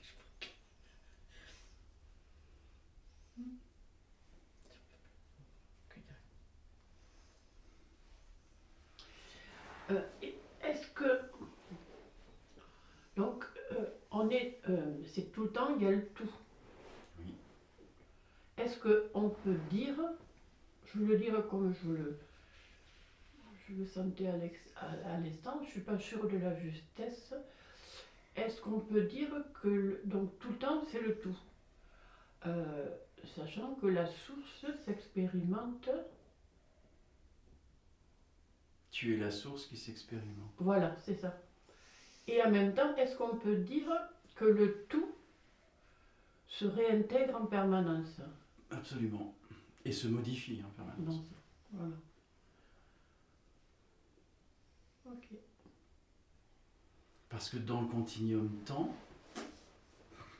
je Est-ce que... Donc, c'est tout le temps, il y a le tout. Oui. Est-ce qu'on peut dire, je veux le dire comme je le sentais à l'instant, je ne suis pas sûre de la justesse, est-ce qu'on peut dire que donc tout le temps c'est le tout, sachant que la source s'expérimente. tu es la source qui s'expérimente. Voilà, c'est ça. Et en même temps, est-ce qu'on peut dire que le tout se réintègre en permanence. Absolument. Et se modifie en permanence. Non, voilà. Ok. Parce que dans le continuum temps,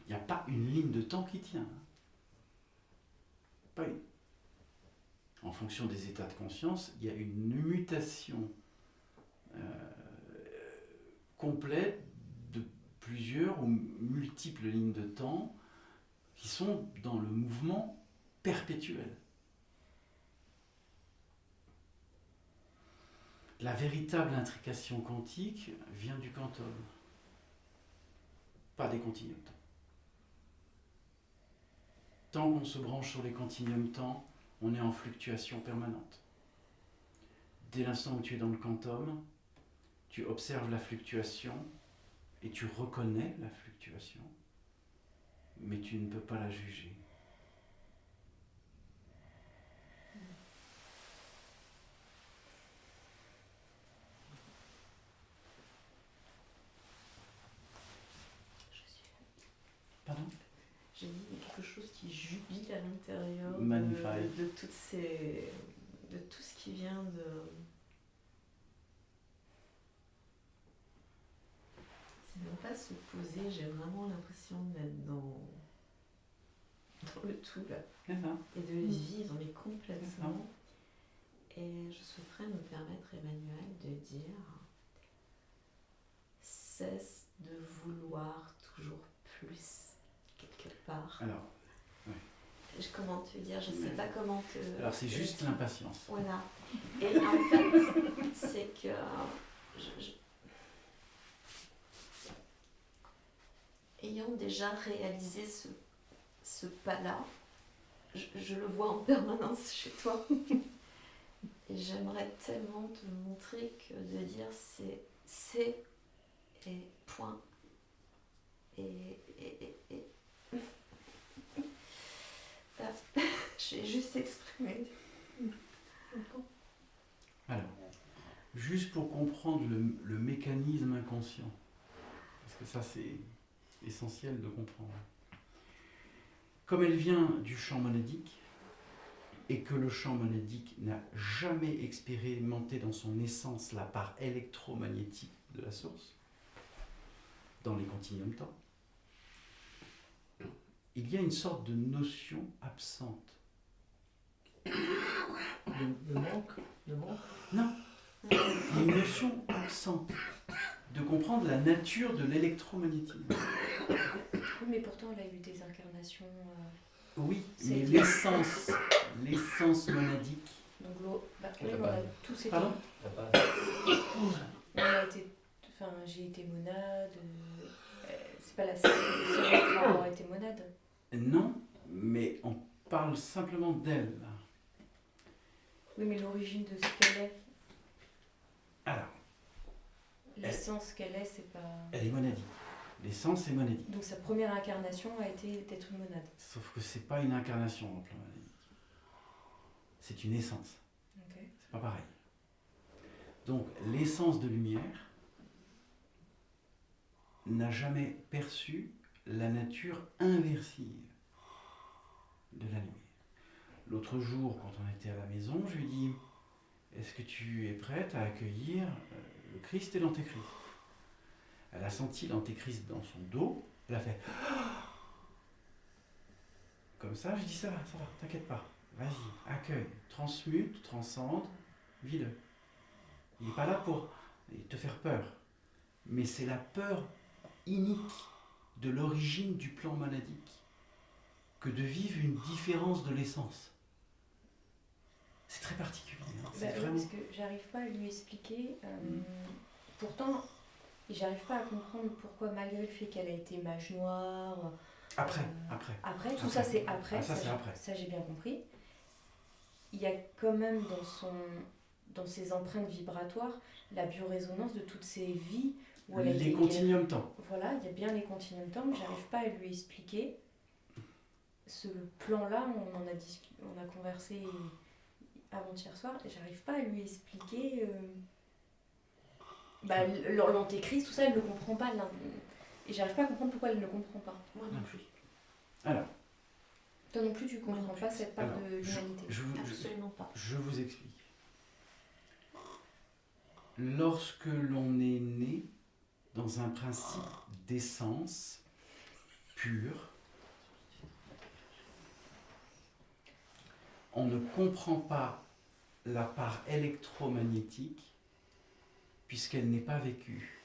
il n'y a pas une ligne de temps qui tient. Pas une. En fonction des états de conscience, il y a une mutation complète de plusieurs ou multiples lignes de temps qui sont dans le mouvement perpétuel. La véritable intrication quantique vient du quantum, pas des continuums temps. Tant qu'on se branche sur les continuums temps, on est en fluctuation permanente. Dès l'instant où tu es dans le quantum, tu observes la fluctuation et tu reconnais la fluctuation, mais tu ne peux pas la juger. Pardon ? J'ai dit il y a quelque chose qui jubile à l'intérieur Magnifique. de toutes ces, de tout ce qui vient de. C'est même pas se poser, j'ai vraiment l'impression d'être dans le tout là. Et de le vivre mais complètement. Et je souhaiterais me permettre, Emmanuel, de dire cesse de vouloir toujours plus quelque part. Alors, Comment te dire, je sais pas comment te. alors c'est juste l'impatience. Voilà. Et en fait, c'est que ayant déjà réalisé ce pas-là, je le vois en permanence chez toi. Et j'aimerais tellement te montrer que de dire c'est et point. Et j'ai juste exprimé. Alors, juste pour comprendre le mécanisme inconscient, parce que ça c'est essentiel de comprendre. Comme elle vient du champ monadique, et que le champ monadique n'a jamais expérimenté dans son essence la part électromagnétique de la source, dans les continuums temps, il y a une sorte de notion absente. Le manque. Non, il y a une notion absente de comprendre la nature de l'électromagnétisme. Oui, mais pourtant, elle a eu des incarnations. Oui, C'est mais clair. l'essence monadique. Donc, l'eau. Bah, La oui, on base. a tous été. Pardon ? La base. On a été. Enfin, j'ai été monade. C'est pas la seule à avoir été monade. Non, mais on parle simplement d'elle. Oui, mais l'origine de ce qu'elle est, Alors, l'essence qu'elle est, c'est pas. elle est monadique. L'essence est monadique. Donc, sa première incarnation a été d'être une monade. Sauf que c'est pas une incarnation dans le plan monadique. C'est une essence. Ok. C'est pas pareil. Donc, l'essence de lumière n'a jamais perçu la nature inversive de la lumière. L'autre jour, quand on était à la maison, je lui ai dit « Est-ce que tu es prête à accueillir le Christ et l'Antéchrist ?» Elle a senti l'Antéchrist dans son dos, elle a fait « Comme ça, je dis ça va, t'inquiète pas, vas-y, accueille, transmute, transcende, vis-le. » Il n'est pas là pour te faire peur, mais c'est la peur inique de l'origine du plan monadique que de vivre une différence de l'essence. C'est très particulier. Hein. C'est Bah, oui, vraiment... parce que j'arrive pas à lui expliquer. Pourtant, j'arrive pas à comprendre pourquoi, malgré le fait qu'elle a été mage noire. Après. Après, tout Après. ça c'est après. Ah, ça, c'est après. Ça, j'ai bien compris. Il y a quand même dans ses empreintes vibratoires la biorésonance de toutes ces vies où elle a Les été continuums temps. Voilà, il y a bien les continuums temps, mais j'arrive pas à lui expliquer ce plan-là. On a conversé avant-hier soir et j'arrive pas à lui expliquer. L'antéchrist, tout ça, elle ne le comprend pas. Et j'arrive pas à comprendre pourquoi elle ne le comprend pas. Moi non plus. Alors, Toi non plus, tu comprends pas cette part alors, de l'humanité. Absolument pas. je vous explique. Lorsque l'on est né dans un principe d'essence pure, on ne comprend pas la part électromagnétique puisqu'elle n'est pas vécue,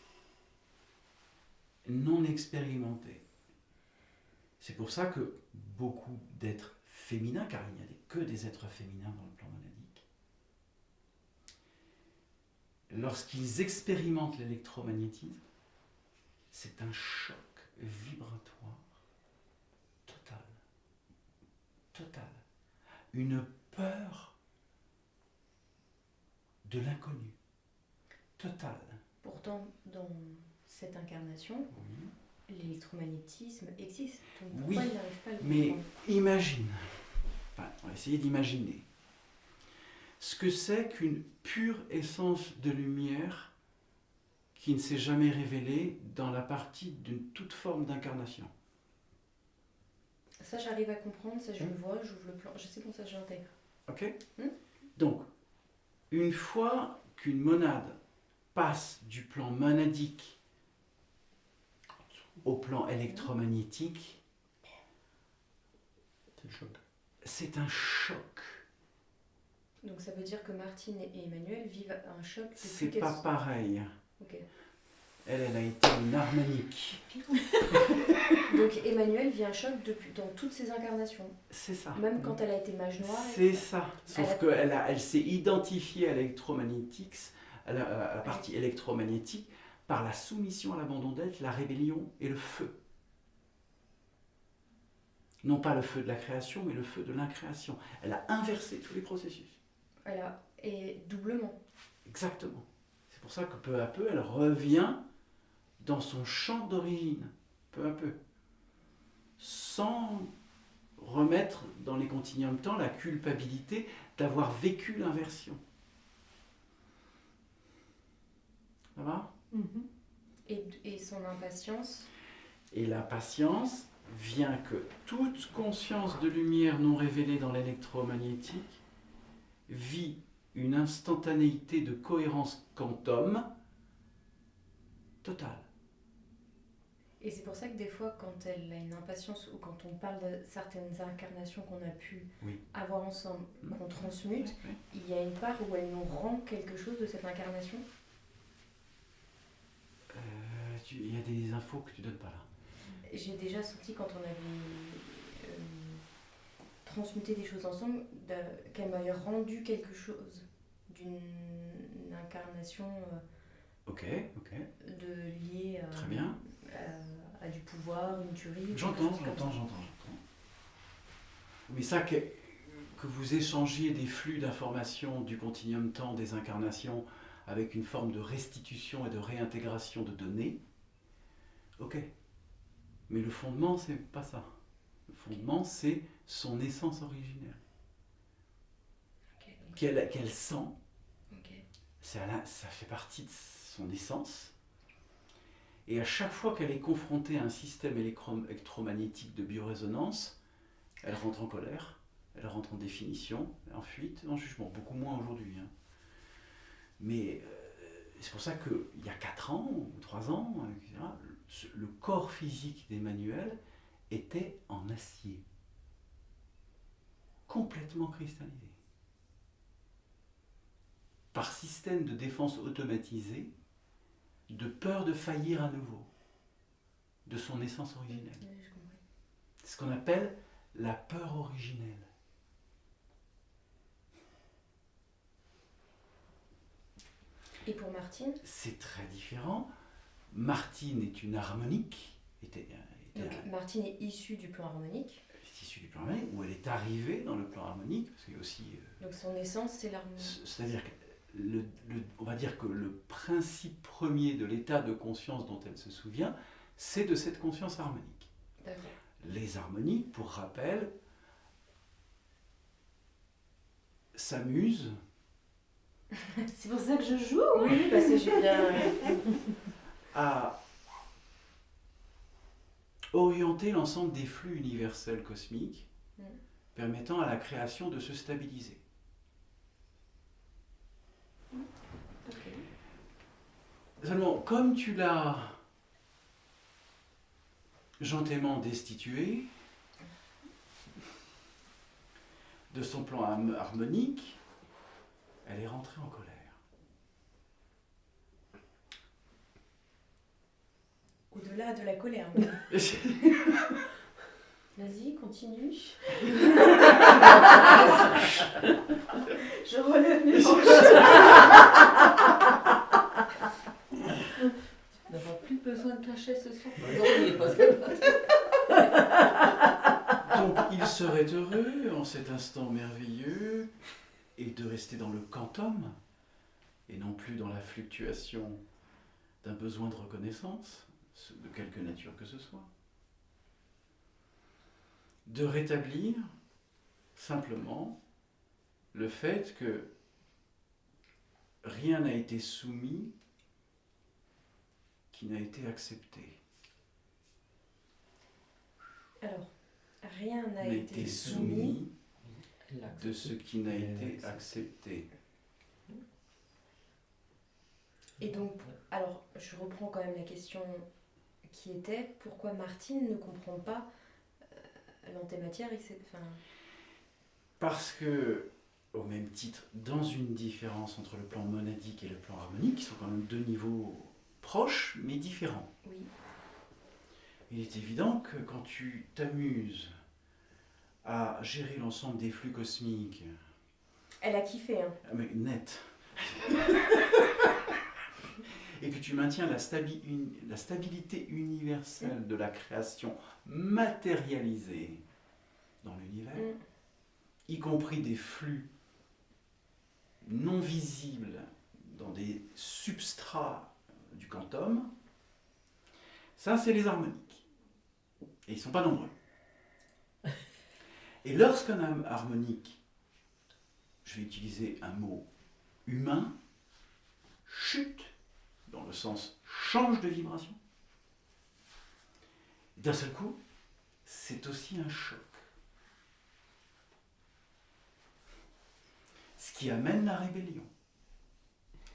non expérimentée. C'est pour ça que beaucoup d'êtres féminins, car il n'y a que des êtres féminins dans le plan monadique, lorsqu'ils expérimentent l'électromagnétisme, c'est un choc vibratoire total. Total. Une peur de l'inconnu. Total. Pourtant, dans cette incarnation, Oui. l'électromagnétisme existe. Donc Oui, pourquoi il n'arrive pas à le Mais comprendre? imagine, on va essayer d'imaginer ce que c'est qu'une pure essence de lumière qui ne s'est jamais révélée dans la partie d'une toute forme d'incarnation. Ça, j'arrive à comprendre, ça je le vois, j'ouvre le plan, je sais pour ça que j'intègre. Ok ? Donc, une fois qu'une monade passe du plan monadique au plan électromagnétique, c'est un choc. Donc ça veut dire que Martine et Emmanuel vivent un choc depuis C'est qu'elles pas sont- pareil. Ok. Elle a été une harmonique. Donc Emmanuel vit un choc depuis, dans toutes ses incarnations. C'est ça. Même quand elle a été mage noire. C'est ça. Sauf Elle qu'elle s'est identifiée à l'électromagnétique, à la partie électromagnétique, par la soumission à l'abandon d'être, la rébellion et le feu. Non pas le feu de la création, mais le feu de l'incréation. Elle a inversé tous les processus. Et doublement. Exactement. C'est pour ça que peu à peu, elle revient dans son champ d'origine. Peu à peu. Sans remettre dans les continuums de temps la culpabilité d'avoir vécu l'inversion. Ça va ? Et son impatience. Et la patience vient que toute conscience de lumière non révélée dans l'électromagnétique vit une instantanéité de cohérence quantum totale. Et c'est pour ça que des fois, quand elle a une impatience ou quand on parle de certaines incarnations qu'on a pu avoir ensemble, qu'on transmute, il y a une part où elle nous rend quelque chose de cette incarnation. Il y a des infos que tu donnes pas là. J'ai déjà senti quand on avait transmuté des choses ensemble, qu'elle m'avait rendu quelque chose d'une incarnation de liée Très bien. à du pouvoir, une tuerie. J'entends. Mais ça, que vous échangiez des flux d'informations du continuum temps des incarnations avec une forme de restitution et de réintégration de données, ok. Mais le fondement, c'est pas ça. Le fondement, c'est son essence originelle. Qu'elle sent. Ça fait partie de son essence. Et à chaque fois qu'elle est confrontée à un système électromagnétique de biorésonance, elle rentre en colère, elle rentre en définition, en fuite, en jugement. Beaucoup moins aujourd'hui. Hein. Mais c'est pour ça qu'il y a 4 ans, ou 3 ans, etc., le corps physique d'Emmanuel était en acier. Complètement cristallisé. Par système de défense automatisé, de peur de faillir à nouveau, de son essence originelle. C'est ce qu'on appelle la peur originelle. Et pour Martine ? C'est très différent. Martine est une harmonique. Donc Martine est issue du plan harmonique. Elle est issue du plan harmonique, où elle est arrivée dans le plan harmonique, parce qu'il y a aussi... Donc son essence, c'est l'harmonie. C'est-à-dire que on va dire que le principe premier de l'état de conscience dont elle se souvient, c'est de cette conscience harmonique. D'accord. Les harmoniques, pour rappel, s'amusent. C'est pour ça que je joue. Oui, parce que j'ai bien... À orienter l'ensemble des flux universels cosmiques, permettant à la création de se stabiliser. Seulement, comme tu l'as gentiment destitué de son plan harmonique, elle est rentrée en colère. Au-delà de la colère. Vas-y, continue. Je relève mes manches. Tu n'auras plus besoin de cachet ce soir. Donc il serait heureux en cet instant merveilleux et de rester dans le quantum et non plus dans la fluctuation d'un besoin de reconnaissance, de quelque nature que ce soit. De rétablir simplement le fait que rien n'a été soumis qui n'a été accepté. Alors, rien n'a été soumis de ce qui n'a été accepté. Et donc, alors, je reprends quand même la question qui était, pourquoi Martine ne comprend pas l'antématière, etc. Parce que, au même titre, dans une différence entre le plan monadique et le plan harmonique, qui sont quand même deux niveaux proches, mais différents. Oui. Il est évident que quand tu t'amuses à gérer l'ensemble des flux cosmiques... Elle a kiffé, hein. Mais net. Et que tu maintiens la stabilité universelle de la création matérialisée dans l'univers, y compris des flux non visibles dans des substrats du quantum, ça c'est les harmoniques. Et ils ne sont pas nombreux. Et lorsqu'un harmonique, je vais utiliser un mot humain, chute, dans le sens change de vibration, d'un seul coup, c'est aussi un choc. Ce qui amène la rébellion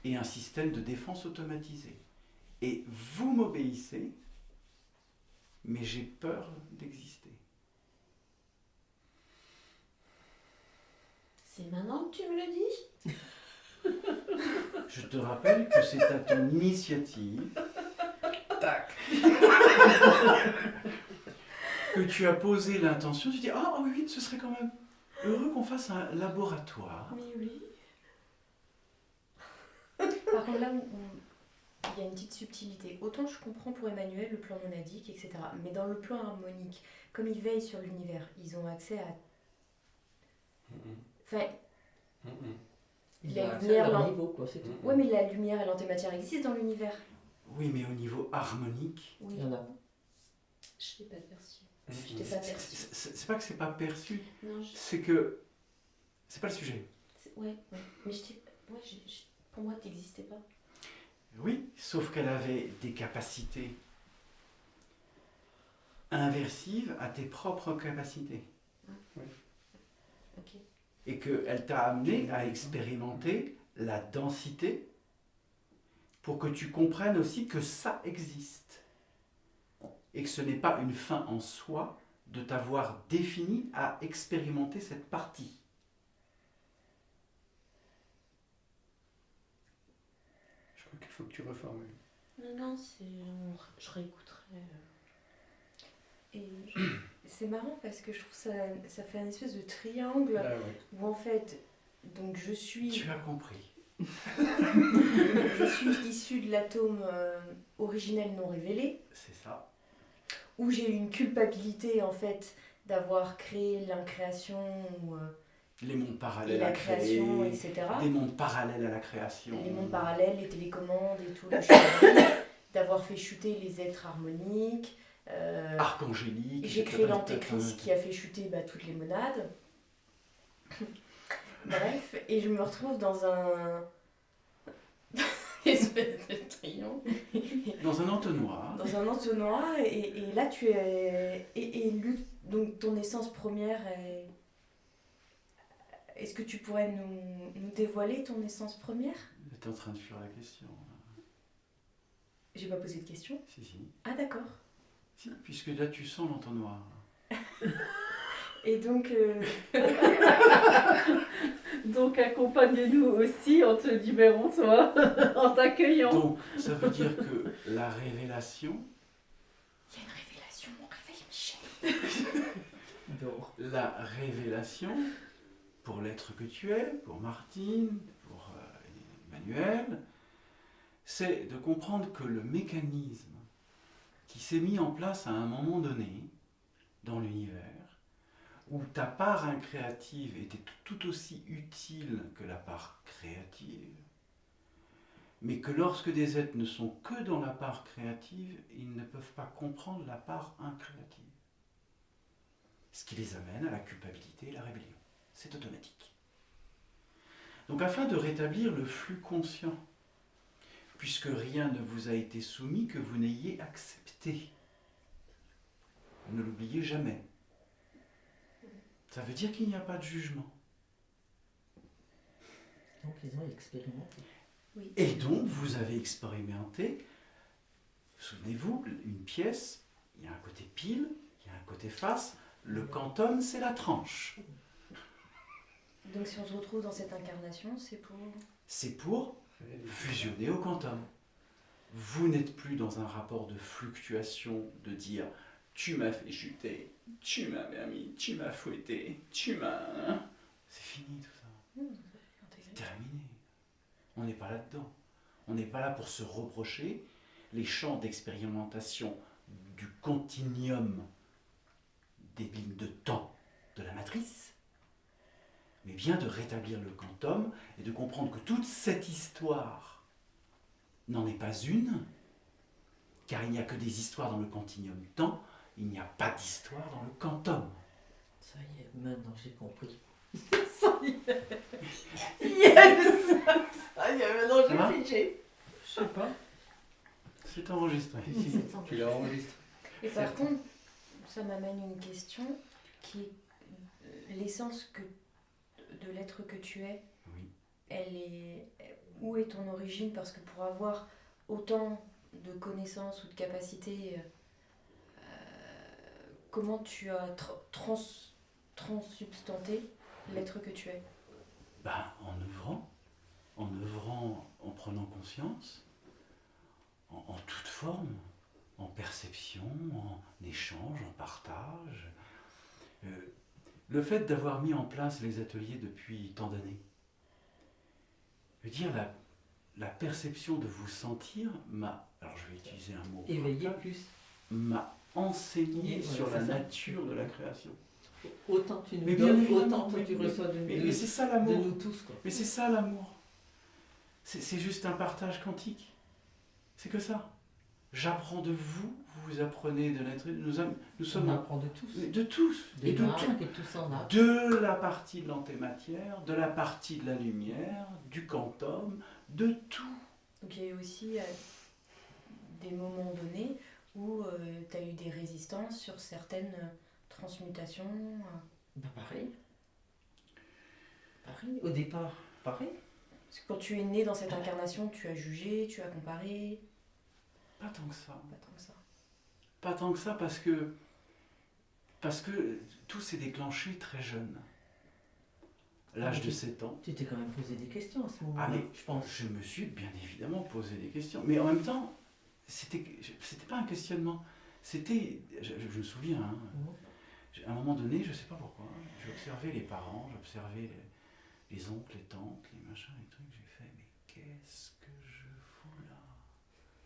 et un système de défense automatisé. Et vous m'obéissez, mais j'ai peur d'exister. C'est maintenant que tu me le dis? Je te rappelle que c'est à ton initiative que tu as posé l'intention. Tu dis, ah oui, ce serait quand même heureux qu'on fasse un laboratoire. Oui, oui. Par contre, là, il y a une petite subtilité. Autant je comprends pour Emmanuel le plan monadique, etc. Mais dans le plan harmonique, comme ils veillent sur l'univers, ils ont accès à... Enfin... La lumière, ouais, mais la lumière et l'antématière existent dans l'univers. Oui, mais au niveau harmonique... Oui. Il y en a. Je l'ai pas perçu. Je t'ai pas perçu. C'est pas que c'est pas perçu, Non, c'est que... C'est pas le sujet. Ouais. Mais pour moi, t'existais pas. Oui, sauf qu'elle avait des capacités inversives à tes propres capacités. Oui. Ok. Et qu'elle t'a amené à expérimenter la densité pour que tu comprennes aussi que ça existe. Et que ce n'est pas une fin en soi de t'avoir défini à expérimenter cette partie. Je crois qu'il faut que tu reformules. Non, je réécouterai. Et c'est marrant parce que je trouve ça fait un espèce de triangle où en fait, donc je suis... Tu as compris. Je suis issue de l'atome originel non révélé. C'est ça. Où j'ai eu une culpabilité en fait d'avoir créé l'incréation les mondes parallèles et la création, etc. Des mondes parallèles à la création. Les mondes parallèles, les télécommandes et tout, le changement, d'avoir fait chuter les êtres harmoniques. Archangélique. J'ai créé l'antéchrist qui a fait chuter toutes les monades. Bref, et je me retrouve dans un... espèce de triomphe. Dans un entonnoir. Dans un entonnoir, et là tu es élu, donc ton essence première est... Est-ce que tu pourrais nous dévoiler ton essence première? Tu es en train de fuir la question. J'ai pas posé de question. Si. Ah d'accord. Si, puisque là tu sens l'entonnoir. Et donc... Donc accompagne-nous aussi en te libérant, toi, en t'accueillant. Donc ça veut dire que la révélation... Il y a une révélation, mon réveil, Michel. La révélation, pour l'être que tu es, pour Martine, pour Emmanuel, c'est de comprendre que le mécanisme qui s'est mis en place à un moment donné dans l'univers, où ta part incréative était tout aussi utile que la part créative, mais que lorsque des êtres ne sont que dans la part créative, ils ne peuvent pas comprendre la part incréative. Ce qui les amène à la culpabilité et la rébellion. C'est automatique. Donc afin de rétablir le flux conscient, puisque rien ne vous a été soumis que vous n'ayez accepté, ne l'oubliez jamais. Ça veut dire qu'il n'y a pas de jugement. Donc ils ont expérimenté. Oui. Et donc vous avez expérimenté, souvenez-vous, une pièce, il y a un côté pile, il y a un côté face, le quantum c'est la tranche. Donc si on se retrouve dans cette incarnation, c'est pour... C'est pour fusionner au quantum. Vous n'êtes plus dans un rapport de fluctuation, de dire tu m'as fait chuter, tu m'as permis, tu m'as fouetté, tu m'as... C'est fini tout ça. C'est terminé. On n'est pas là-dedans. On n'est pas là pour se reprocher les champs d'expérimentation du continuum des lignes de temps de la matrice, mais bien de rétablir le quantum et de comprendre que toute cette histoire n'en est pas une, car il n'y a que des histoires dans le continuum temps, il n'y a pas d'histoire dans le quantum. Ça y est, maintenant j'ai compris. Ça y est. Yes. Ça y est, maintenant Ça va j'ai figé. Je sais pas. C'est enregistré. Tu l'as enregistré. Et par contre, ça m'amène une question qui est l'essence de l'être que tu es. Oui. Elle est... Où est ton origine? Parce que pour avoir autant de connaissances ou de capacités, comment tu as transsubstanté l'être que tu es? En œuvrant, en prenant conscience, en toute forme, en perception, en échange, en partage. Le fait d'avoir mis en place les ateliers depuis tant d'années, je veux dire, la perception de vous sentir m'a, alors je vais utiliser un mot, Éveiller plus. m'a enseigné Oui, voilà, sur la c'est ça. nature de la création. Autant tu nous Mais bien donnes, évidemment, autant toi tu reçois de mais c'est ça de l'amour. nous tous. Quoi. Mais c'est ça l'amour. C'est juste un partage quantique. C'est que ça. J'apprends de vous, vous apprenez de l'être. Nous sommes On apprend de tous. de tous. Des Et de marques tout. et tout ça en a. De la partie de l'antématière, de la partie de la lumière, du quantum, de tout. Donc il y a eu aussi des moments donnés où tu as eu des résistances sur certaines transmutations. Bah pareil. Pareil. Au départ, pareil. Parce que quand tu es né dans cette incarnation, tu as jugé, tu as comparé. Pas tant que ça. Pas tant que ça. Pas tant que ça parce que tout s'est déclenché très jeune. L'âge de 7 ans. Tu t'es quand même posé des questions à ce moment-là, Ah mais je pense. je me suis bien évidemment posé des questions. Mais en même temps, c'était pas un questionnement. C'était, je me souviens, hein, à un moment donné, je sais pas pourquoi, j'observais les parents, j'observais les oncles, les tantes, les machins, les trucs. J'ai fait, mais qu'est-ce que je fous là?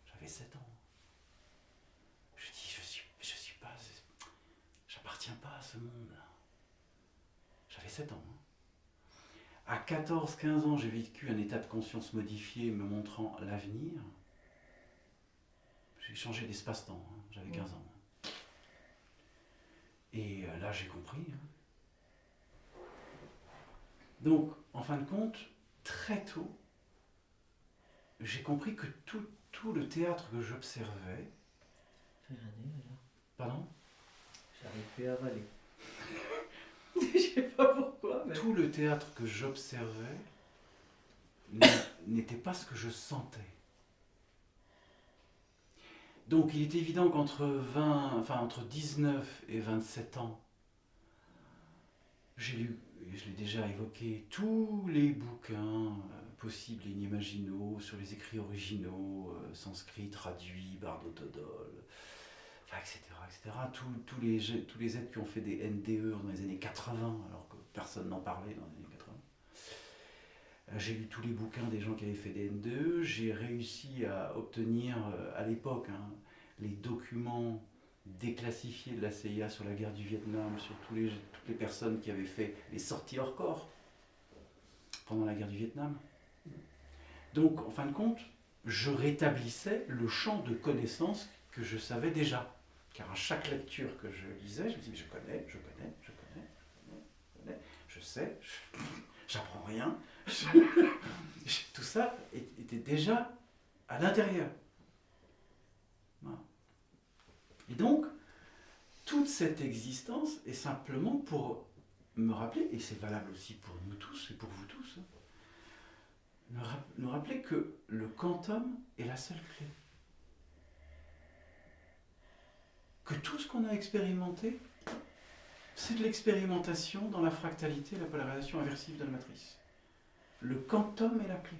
J'avais 7 ans. Je dis, je suis pas, j'appartiens pas à ce monde. J'avais 7 ans. Hein. À 14-15 ans, j'ai vécu un état de conscience modifié me montrant l'avenir. J'ai changé d'espace-temps, hein. J'avais 15 ans. Et là, j'ai compris. Hein. Donc, en fin de compte, très tôt, j'ai compris que tout le théâtre que j'observais... Pardon? J'arrive plus à avaler. Je sais pas pourquoi, mais... Tout le théâtre que j'observais n'était pas ce que je sentais. Donc il est évident entre 19 et 27 ans, j'ai lu, et je l'ai déjà évoqué, tous les bouquins possibles et inimaginaux sur les écrits originaux, sanskrit, traduits, Bardotodol, etc. Tous les êtres qui ont fait des NDE dans les années 80, alors que personne n'en parlait dans les années 80. J'ai lu tous les bouquins des gens qui avaient fait des NDE, j'ai réussi à obtenir à l'époque les documents déclassifiés de la CIA sur la guerre du Vietnam, sur toutes les personnes qui avaient fait les sorties hors corps pendant la guerre du Vietnam. Donc, en fin de compte, je rétablissais le champ de connaissances que je savais déjà. Car à chaque lecture que je lisais, je me disais, je connais, je sais, j'apprends rien. Tout ça était déjà à l'intérieur. Voilà. Et donc, toute cette existence est simplement pour me rappeler, et c'est valable aussi pour nous tous et pour vous tous, nous rappeler que le quantum est la seule clé. Que tout ce qu'on a expérimenté, c'est de l'expérimentation dans la fractalité et la polarisation inversive de la matrice. Le quantum est la clé.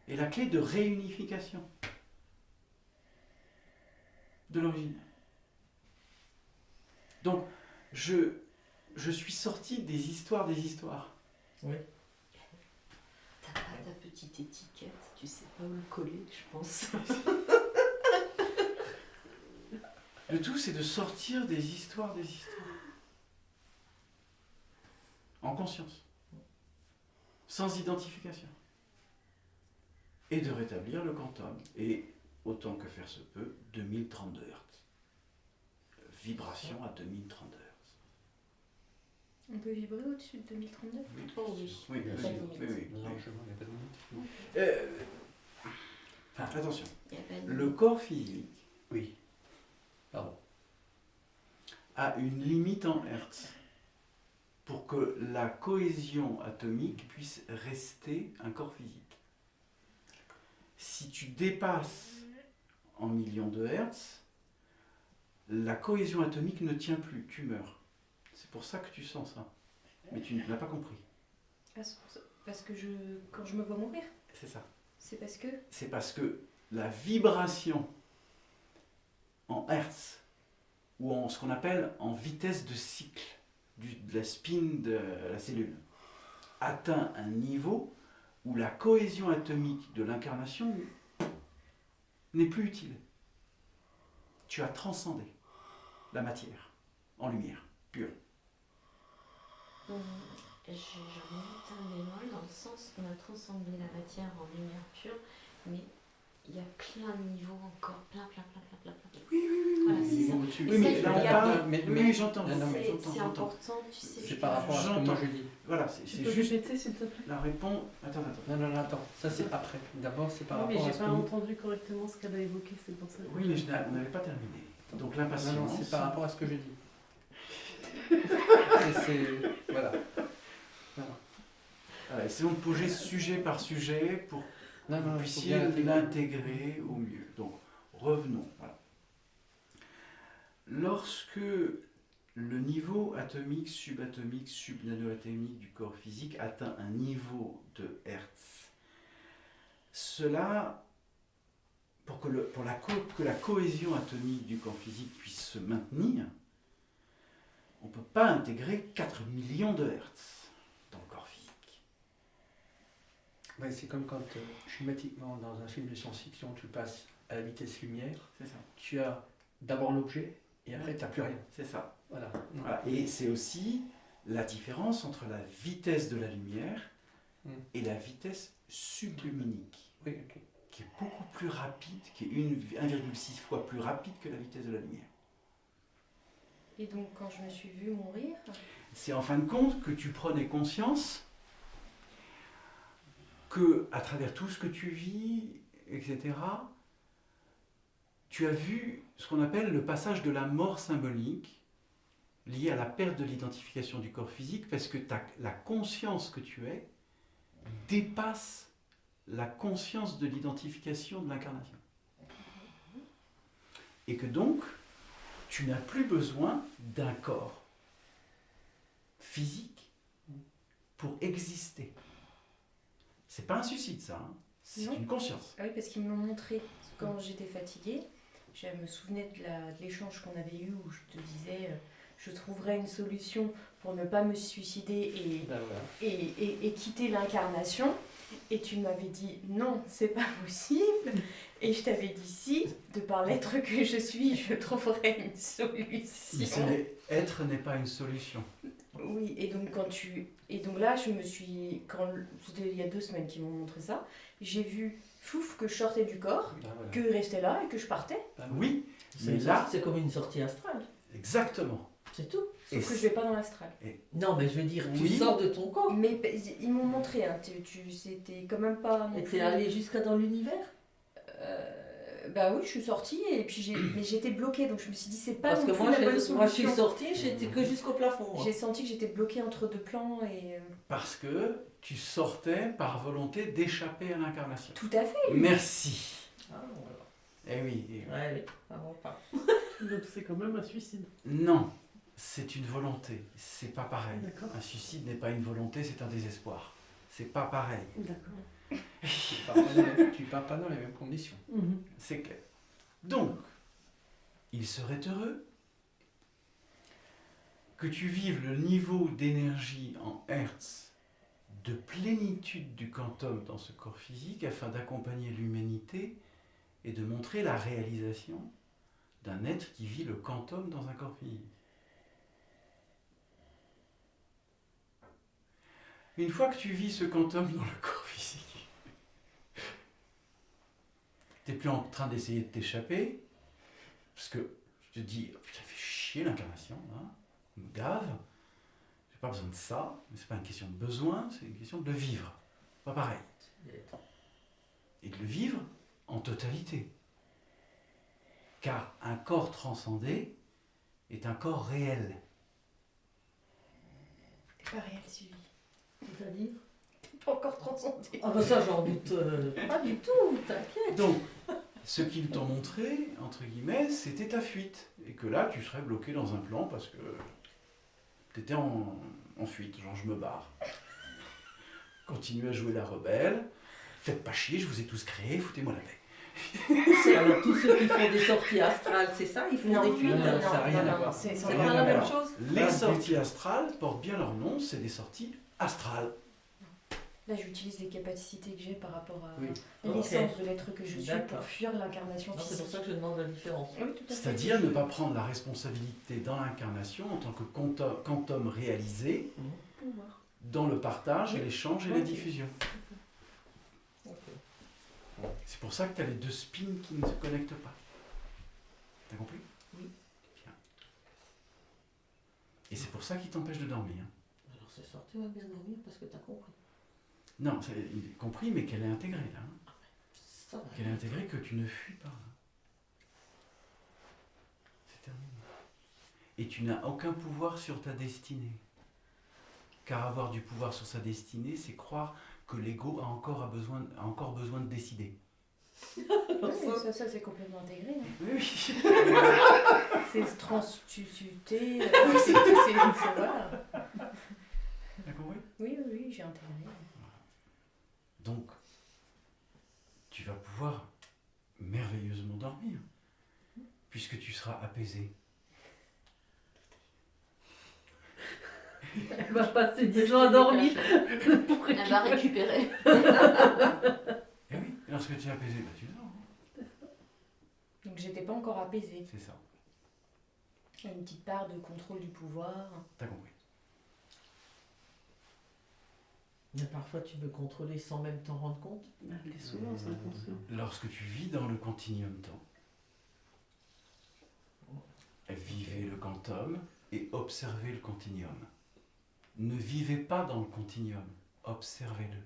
Et la clé de réunification de l'origine. Donc, je suis sorti des histoires des histoires. Oui. T'as pas ta petite étiquette, tu sais pas où le coller, je pense. Le tout, c'est de sortir des histoires des histoires. En conscience. Sans identification. Et de rétablir le quantum. Et, autant que faire se peut, 2032 Hz. Vibration à 2032 Hz. On peut vibrer au-dessus de 2032 ? Oui, Oh oui. oui, Il y a oui, pas de oui, limite. oui. Largement, il n'y a pas de limite. Attention. Il y a pas de Le corps physique Oui. Pardon. a une limite en Hertz pour que la cohésion atomique puisse rester un corps physique. Si tu dépasses en millions de Hertz, la cohésion atomique ne tient plus, tu meurs. C'est pour ça que tu sens ça. Mais tu ne l'as pas compris. Ah, c'est pour ça. Parce que quand je me vois mourir, C'est ça. c'est parce que... C'est parce que la vibration en Hertz, ou en ce qu'on appelle en vitesse de cycle de la spin de la cellule, atteint un niveau où la cohésion atomique de l'incarnation n'est plus utile. Tu as transcendé la matière en lumière pure. J'en ai un bémol dans le sens qu'on a transcendé la matière en lumière pure, mais il y a plein de niveaux encore, plein. Oui, Voilà, c'est ça. Au-dessus. Oui, mais ça, là, il faut on garder. parle. Oui, j'entends. Non, mais C'est important, tu sais. C'est par rapport à ce que moi je dis. Voilà, Tu c'est peux juste répéter, s'il te plaît? la réponse. Attends. Non, attends. Ça, c'est après. D'abord, c'est par Oui, mais rapport à j'ai ce pas que... entendu correctement ce qu'elle a évoqué, c'est pour ça. que- Oui, mais on n'avait pas terminé. Donc Non, l'impatience. c'est par rapport à ce que je dis. Voilà. Voilà, essayons de poser sujet par sujet pour Non, que vous il faut puissiez bien l'intégrer. l'intégrer au mieux. Donc, revenons. Voilà. Lorsque le niveau atomique, subnanoatomique du corps physique atteint un niveau de Hertz, cela, pour que la cohésion atomique du corps physique puisse se maintenir, on ne peut pas intégrer 4 millions de Hertz dans le corps physique. Ouais, c'est comme quand, schématiquement, dans un film de science-fiction, tu passes à la vitesse lumière, C'est ça. tu as d'abord l'objet, et après, tu n'as plus rien. C'est ça. Voilà. Voilà. Et c'est aussi la différence entre la vitesse de la lumière et la vitesse subluminique, Oui, ok. qui est beaucoup plus rapide, qui est 1,6 fois plus rapide que la vitesse de la lumière. Et donc, quand je me suis vue mourir, C'est en fin de compte que tu prenais conscience que, à travers tout ce que tu vis, etc., tu as vu ce qu'on appelle le passage de la mort symbolique lié à la perte de l'identification du corps physique, parce que la conscience que tu es dépasse la conscience de l'identification de l'incarnation. Et que donc, tu n'as plus besoin d'un corps physique pour exister. C'est pas un suicide, ça. Hein. C'est une conscience. Ah oui, parce qu'ils me l'ont montré quand j'étais fatiguée. Je me souvenais de l'échange qu'on avait eu où je te disais je trouverais une solution pour ne pas me suicider et quitter l'incarnation. Et tu m'avais dit non, c'est pas possible. Et je t'avais dit si, de par l'être que je suis, je trouverais une solution. Mais être n'est pas une solution. Oui, et donc là, je me suis... C'était il y a 2 semaines qu'ils m'ont montré ça. J'ai vu, fouf, que je sortais du corps, que je restais là et que je partais. Oui, mais là... C'est comme une sortie astrale. Exactement. C'est tout. Sauf que je vais pas dans l'astral. Non, mais je veux dire, tu Oui. sors de ton corps. Mais ils m'ont montré, hein, c'était quand même pas... non Et plus- t'es allé jusqu'à dans l'univers. Bah oui, je suis sortie et puis mais j'étais bloquée, donc je me suis dit c'est pas Parce que non plus moi, la bonne moi, je suis solution. sortie, j'étais que jusqu'au plafond. moi. J'ai senti que j'étais bloquée entre 2 plans et... Parce que tu sortais par volonté d'échapper à l'incarnation. Tout à fait. Merci. Ah, voilà. Eh oui. Ouais, oui, avant pas. Donc c'est quand même un suicide. Non, c'est une volonté. C'est pas pareil. D'accord. Un suicide n'est pas une volonté, c'est un désespoir. C'est pas pareil. D'accord. Tu pars pas dans les mêmes conditions. C'est clair. Donc, il serait heureux que tu vives le niveau d'énergie en Hertz de plénitude du quantum dans ce corps physique afin d'accompagner l'humanité et de montrer la réalisation d'un être qui vit le quantum dans un corps physique. Une fois que tu vis ce quantum dans le corps physique, tu n'es plus en train d'essayer de t'échapper, parce que je te dis, oh, putain, fait chier l'incarnation, hein, me gave, j'ai pas besoin de ça, mais c'est pas une question de besoin, c'est une question de le vivre. Pas pareil. Et de le vivre en totalité. Car un corps transcendé est un corps réel. C'est pas réel, Sylvie. C'est-à-dire T'es pas encore transcendé. Ah, bah ça, j'en doute pas du tout, t'inquiète. Donc, ce qu'ils t'ont montré, entre guillemets, c'était ta fuite. Et que là, tu serais bloqué dans un plan parce que tu étais en fuite, genre je me barre. Continuez à jouer la rebelle, faites pas chier, je vous ai tous créés, foutez-moi la paix. Alors, tous ceux qui font des sorties astrales, c'est ça, ils font des fuites. non, ça n'a rien à voir. c'est C'est Rien pas à la même voir. chose. Les sorties astrales portent bien leur nom, c'est des sorties astrales. Là, j'utilise les capacités que j'ai par rapport à Oui. l'essence de l'être que je suis D'accord. pour fuir l'incarnation Non, c'est physique. pour ça que je demande la différence. Oui, tout à fait. C'est-à-dire ne pas prendre la responsabilité dans l'incarnation en tant que quantum réalisé Pouvoir. dans le partage et l'échange et la Ok. diffusion. C'est pour ça que tu as les 2 spins qui ne se connectent pas. T'as compris? Oui. Bien. Et c'est pour ça qu'il t'empêche de dormir. Alors, ce soir, tu vas bien dormir parce que t'as compris. Non, c'est compris, mais qu'elle est intégrée là. Hein. Ça va. Qu'elle est intégrée, que tu ne fuis pas. C'est terminé. Et tu n'as aucun pouvoir sur ta destinée. Car avoir du pouvoir sur sa destinée, c'est croire que l'ego a encore besoin de décider. Oui, ça c'est complètement intégré. Hein. Oui. C'est transmuté. Voilà. T'as compris? Oui, j'ai intégré. Donc, tu vas pouvoir merveilleusement dormir, puisque tu seras apaisé. Elle va passer 10 ans à dormir pour Elle va récupérer. Et oui, lorsque tu es apaisé, bah, tu dors. Hein. Donc j'étais pas encore apaisée. C'est ça, Il y a une petite part de contrôle du pouvoir. t'as compris. Mais parfois, tu veux contrôler sans même t'en rendre compte. Elle est souvent c'est inconscient. Lorsque tu vis dans le continuum temps, vivez le quantum et observez le continuum. Ne vivez pas dans le continuum, observez-le.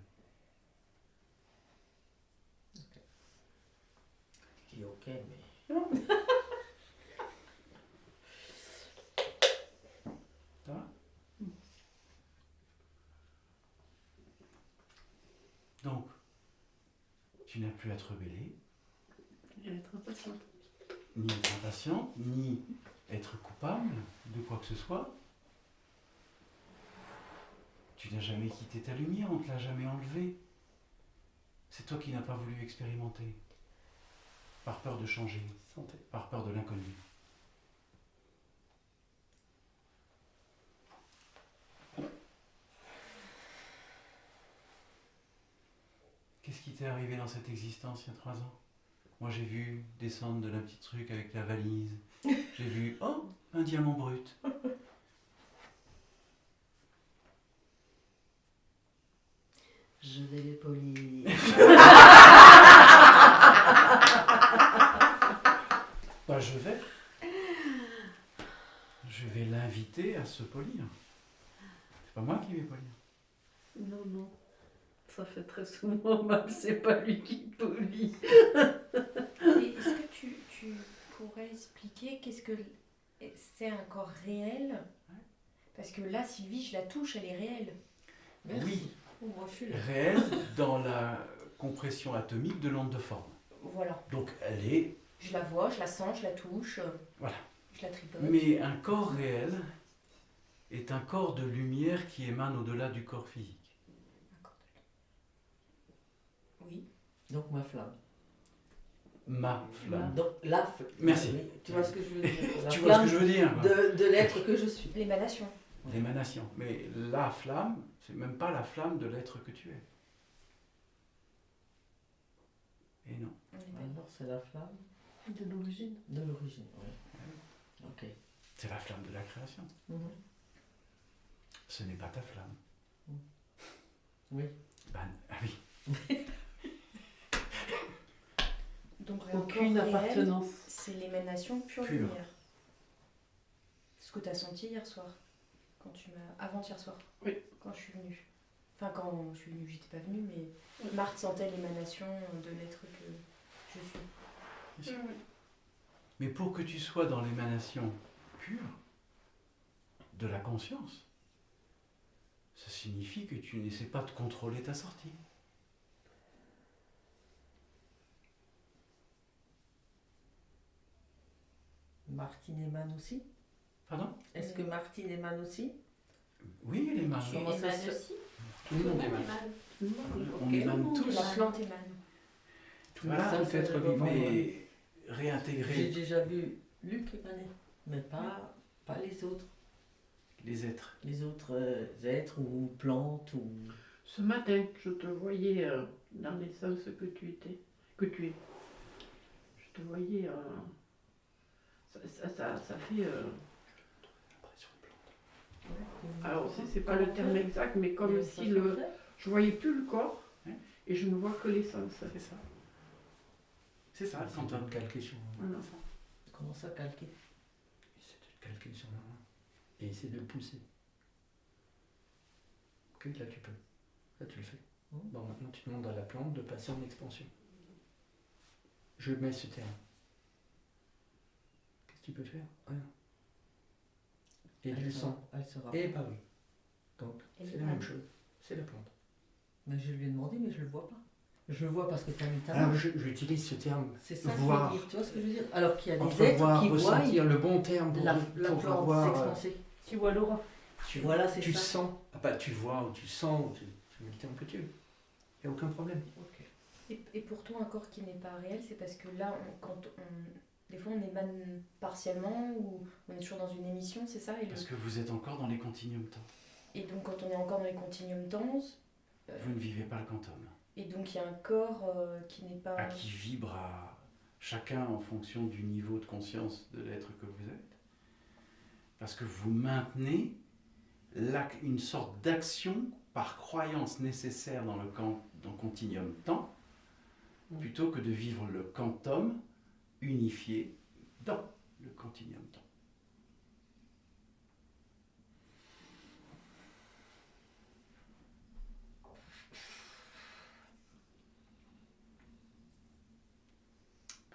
Je dis ok, mais. Ça va? Donc, tu n'as plus à te rebeller, Et être impatiente. ni être impatiente, ni être coupable de quoi que ce soit. Tu n'as jamais quitté ta lumière, on ne te l'a jamais enlevée. C'est toi qui n'as pas voulu expérimenter. Par peur de changer, par peur de l'inconnu. Qu'est-ce qui t'est arrivé dans cette existence il y a 3 ans? Moi j'ai vu descendre de la petite truc avec la valise. J'ai vu, oh, un diamant brut. Je vais les polir. Bah je vais. Je vais l'inviter à se polir. C'est pas moi qui vais polir. Non, non. Ça fait très souvent mal, c'est pas lui qui polie. Et est-ce que tu pourrais expliquer qu'est-ce que c'est un corps réel? Parce que là, Sylvie, je la touche, elle est réelle. Merci. Oui, Oh, moi, je suis là. réelle dans la compression atomique de l'onde de forme. Voilà. Donc elle est... Je la vois, je la sens, je la touche. Voilà. Je la tripote. Mais un corps réel est un corps de lumière qui émane au-delà du corps physique. Oui. Donc ma flamme. Ma flamme. Donc la flamme. Merci. Oui, tu vois ce que je veux dire. La Tu vois ce que flamme je veux dire, quoi. de l'être que je suis. L'émanation. L'émanation. Mais la flamme, c'est même pas la flamme de l'être que tu es. Et non. Alors c'est la flamme De l'origine. de l'origine. Oui. Ok. C'est la flamme de la création. Mhm. Ce n'est pas ta flamme. Oui. Ben, ah oui. Donc Aucune le corps réel, appartenance. c'est l'émanation pure Pure. lumière. Ce que tu as senti hier soir. Quand tu m'as... Avant-hier soir. Oui. Quand je suis venue. Enfin, quand je suis venue, j'étais pas venue, mais Marthe sentait l'émanation de l'être que je suis. Mais pour que tu sois dans l'émanation pure de la conscience, ça signifie que tu n'essaies pas de contrôler ta sortie. Martine émane aussi. Pardon? Est-ce que Martine émane aussi? Oui, elle émane. Comment ça se fait? aussi. Tout le monde émane. On Ok. émane tous. La plante émane. Voilà, Ça, c'est être vraiment- vivant. mais réintégrer J'ai déjà vu Luc émaner, mais pas les autres. les êtres. Les autres êtres ou plantes ou... Ce matin, je te voyais dans l'essence que tu étais, que tu es. Je te voyais. Ça fait. Alors, c'est pas le terme exact, mais comme si le. Je voyais plus le corps Ouais. et je ne vois que l'essence. C'est ça. C'est ça, C'est quand de on calquer sur Voilà. Comment ça calquer? C'est de calquer sur la main. Et essayer de le pousser. Ok, là tu peux. Là tu le fais. Bon, maintenant tu demandes à la plante de passer en expansion. Je mets ce terme. Qu'est-ce que tu peux faire? Rien. Et tu le sens. Elle sera. Et bah oui. Donc Et c'est le la même plante. chose. C'est la plante. Mais je lui ai demandé, mais je le vois pas. Je le vois parce que tu as mis ta Alors main. j'utilise ce terme. C'est ça que voir. je veux dire. Tu vois ce que je veux dire? Alors qu'il y a des Entre êtres voir, qui voient ressentir le bon terme pour, la pour plante avoir. s'expanser. Tu vois Laura. Voilà, c'est tu ça. sens. Ah bah tu vois ou tu sens, ou tu mets le terme que tu veux. Il n'y a aucun problème. Ok. Et pour toi, un corps qui n'est pas réel, c'est parce que là, des fois, on émane partiellement ou on est toujours dans une émission, c'est ça? Parce que vous êtes encore dans les continuums temps. Et donc, quand on est encore dans les continuums temps, Vous ne vivez pas le quantum. et donc il y a un corps qui n'est pas... Qui vibre à chacun en fonction du niveau de conscience de l'être que vous êtes. Parce que vous maintenez une sorte d'action par croyance nécessaire dans le continuum temps, plutôt que de vivre le quantum unifié dans le continuum temps.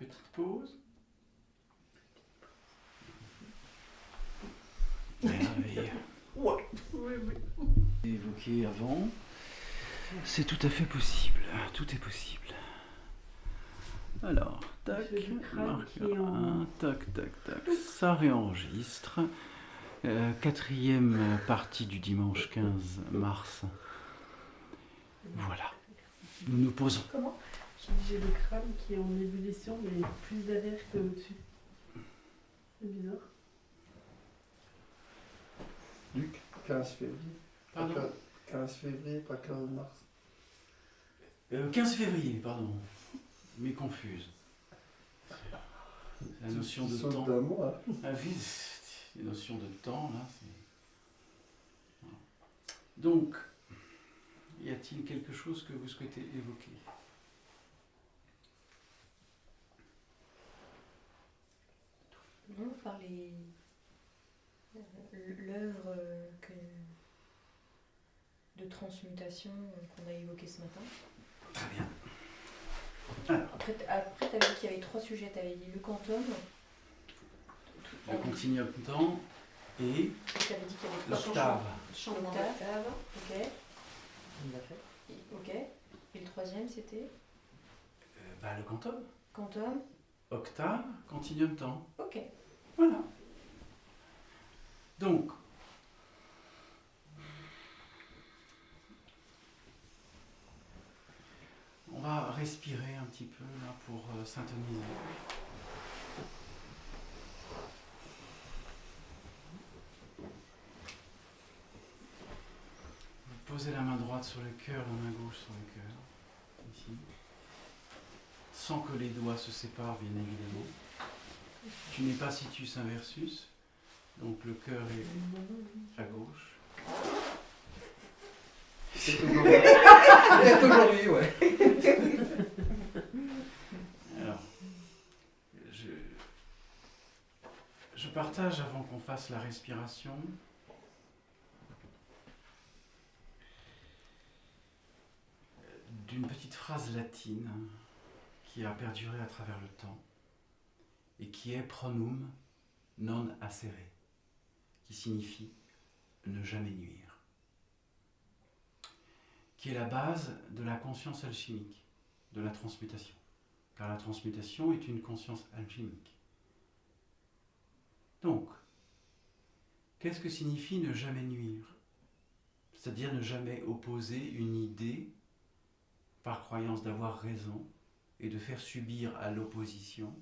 Petite pause. Merveille. Ouais. Oui, oui. Évoqué avant, c'est tout à fait possible. Tout est possible. Alors, tac, marqueur 1, tac, tac, tac. Ça réenregistre. Quatrième partie du dimanche 15 mars. Voilà. Nous nous posons. Comment? J'ai le crâne qui est en ébullition, mais plus derrière que au-dessus. C'est bizarre. Luc, 15 février. Pardon? 15 février, pas 15 mars. 15 février, pardon. Mais confuse. La notion de temps. D'un mois. Ah oui, les notions de temps, là, c'est... Voilà. Donc, y a-t-il quelque chose que vous souhaitez évoquer? Non, par l'œuvre de transmutation qu'on a évoquée ce matin. Très bien. Alors, Après, tu avais dit qu'il y avait 3 sujets. Tu avais dit le quantum. le continuum temps et Tu avais dit qu'il y avait 3 l'octave. changements d'octave. Ok. On l'a fait. Ok. Et le troisième, c'était Le quantum, quantum. octave, continuum temps. Ok. Voilà. Donc, on va respirer un petit peu là pour syntoniser. Vous posez la main droite sur le cœur, la main gauche sur le cœur, ici, sans que les doigts se séparent, bien évidemment. Tu n'es pas situs inversus, donc le cœur est à gauche. C'est aujourd'hui. Peut-être aujourd'hui, ouais. Alors, je partage avant qu'on fasse la respiration d'une petite phrase latine qui a perduré à travers le temps et qui est pronum non acere, qui signifie ne jamais nuire, qui est la base de la conscience alchimique, de la transmutation. Car la transmutation est une conscience alchimique. Donc, qu'est-ce que signifie ne jamais nuire? C'est-à-dire ne jamais opposer une idée par croyance d'avoir raison et de faire subir à l'opposition,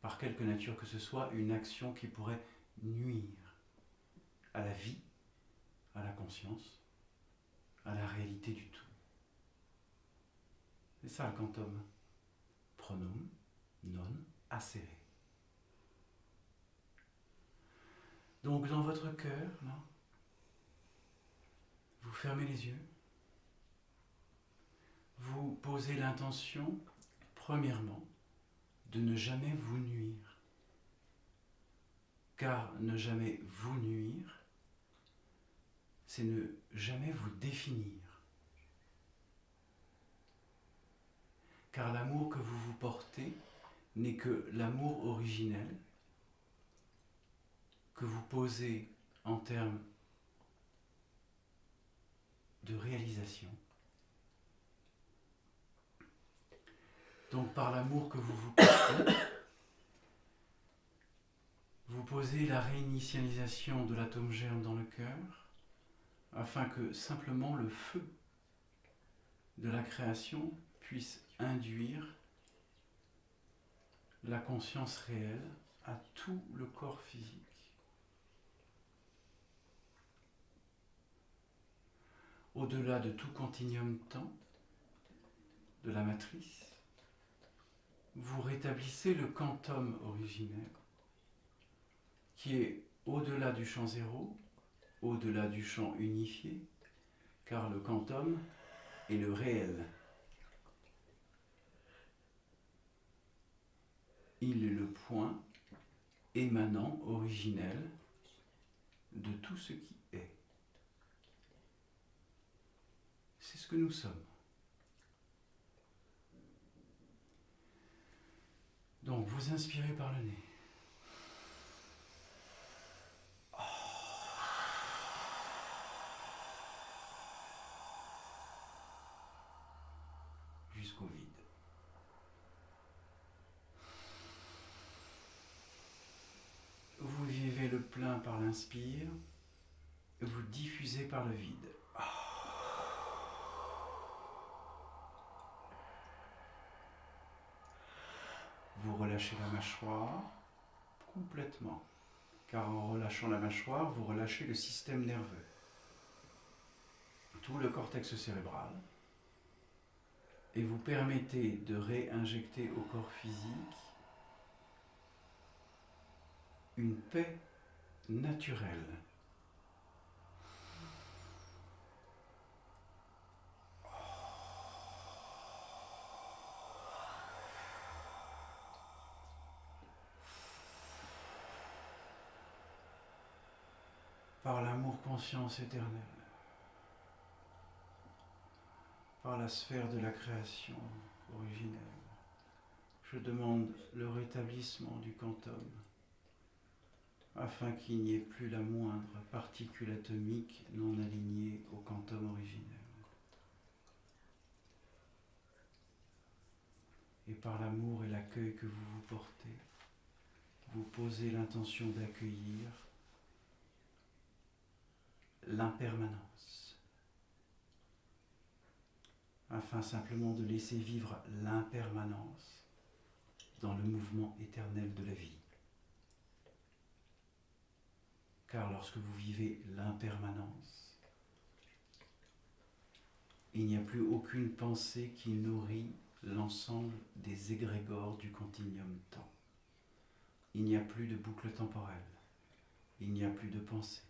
par quelque nature que ce soit, une action qui pourrait nuire à la vie, à la conscience, à la réalité du tout. C'est ça le quantum. Pronum non acere. Donc dans votre cœur, là, vous fermez les yeux, vous posez l'intention, premièrement, de ne jamais vous nuire. Car ne jamais vous nuire, c'est ne jamais vous définir. Car l'amour que vous vous portez n'est que l'amour originel que vous posez en termes de réalisation. Donc par l'amour que vous vous portez, vous posez la réinitialisation de l'atome germe dans le cœur, afin que simplement le feu de la création puisse induire la conscience réelle à tout le corps physique. Au-delà de tout continuum temps, de la matrice, vous rétablissez le quantum originel, qui est au-delà du champ zéro, au-delà du champ unifié, car le quantum est le réel. Il est le point émanant, originel, de tout ce qui est. C'est ce que nous sommes. Donc vous inspirez par le nez. Jusqu'au vide. Vous vivez le plein par l'inspire, vous diffusez par le vide. Vous relâchez la mâchoire complètement, car en relâchant la mâchoire, vous relâchez le système nerveux, tout le cortex cérébral, et vous permettez de réinjecter au corps physique une paix naturelle. Par l'amour-conscience éternelle, par la sphère de la création originelle, je demande le rétablissement du quantum, afin qu'il n'y ait plus la moindre particule atomique non alignée au quantum originel. Et par l'amour et l'accueil que vous vous portez, vous posez l'intention d'accueillir l'impermanence, afin simplement de laisser vivre l'impermanence dans le mouvement éternel de la vie. Car lorsque vous vivez l'impermanence, il n'y a plus aucune pensée qui nourrit l'ensemble des égrégores du continuum temps. Il n'y a plus de boucle temporelle, il n'y a plus de pensée.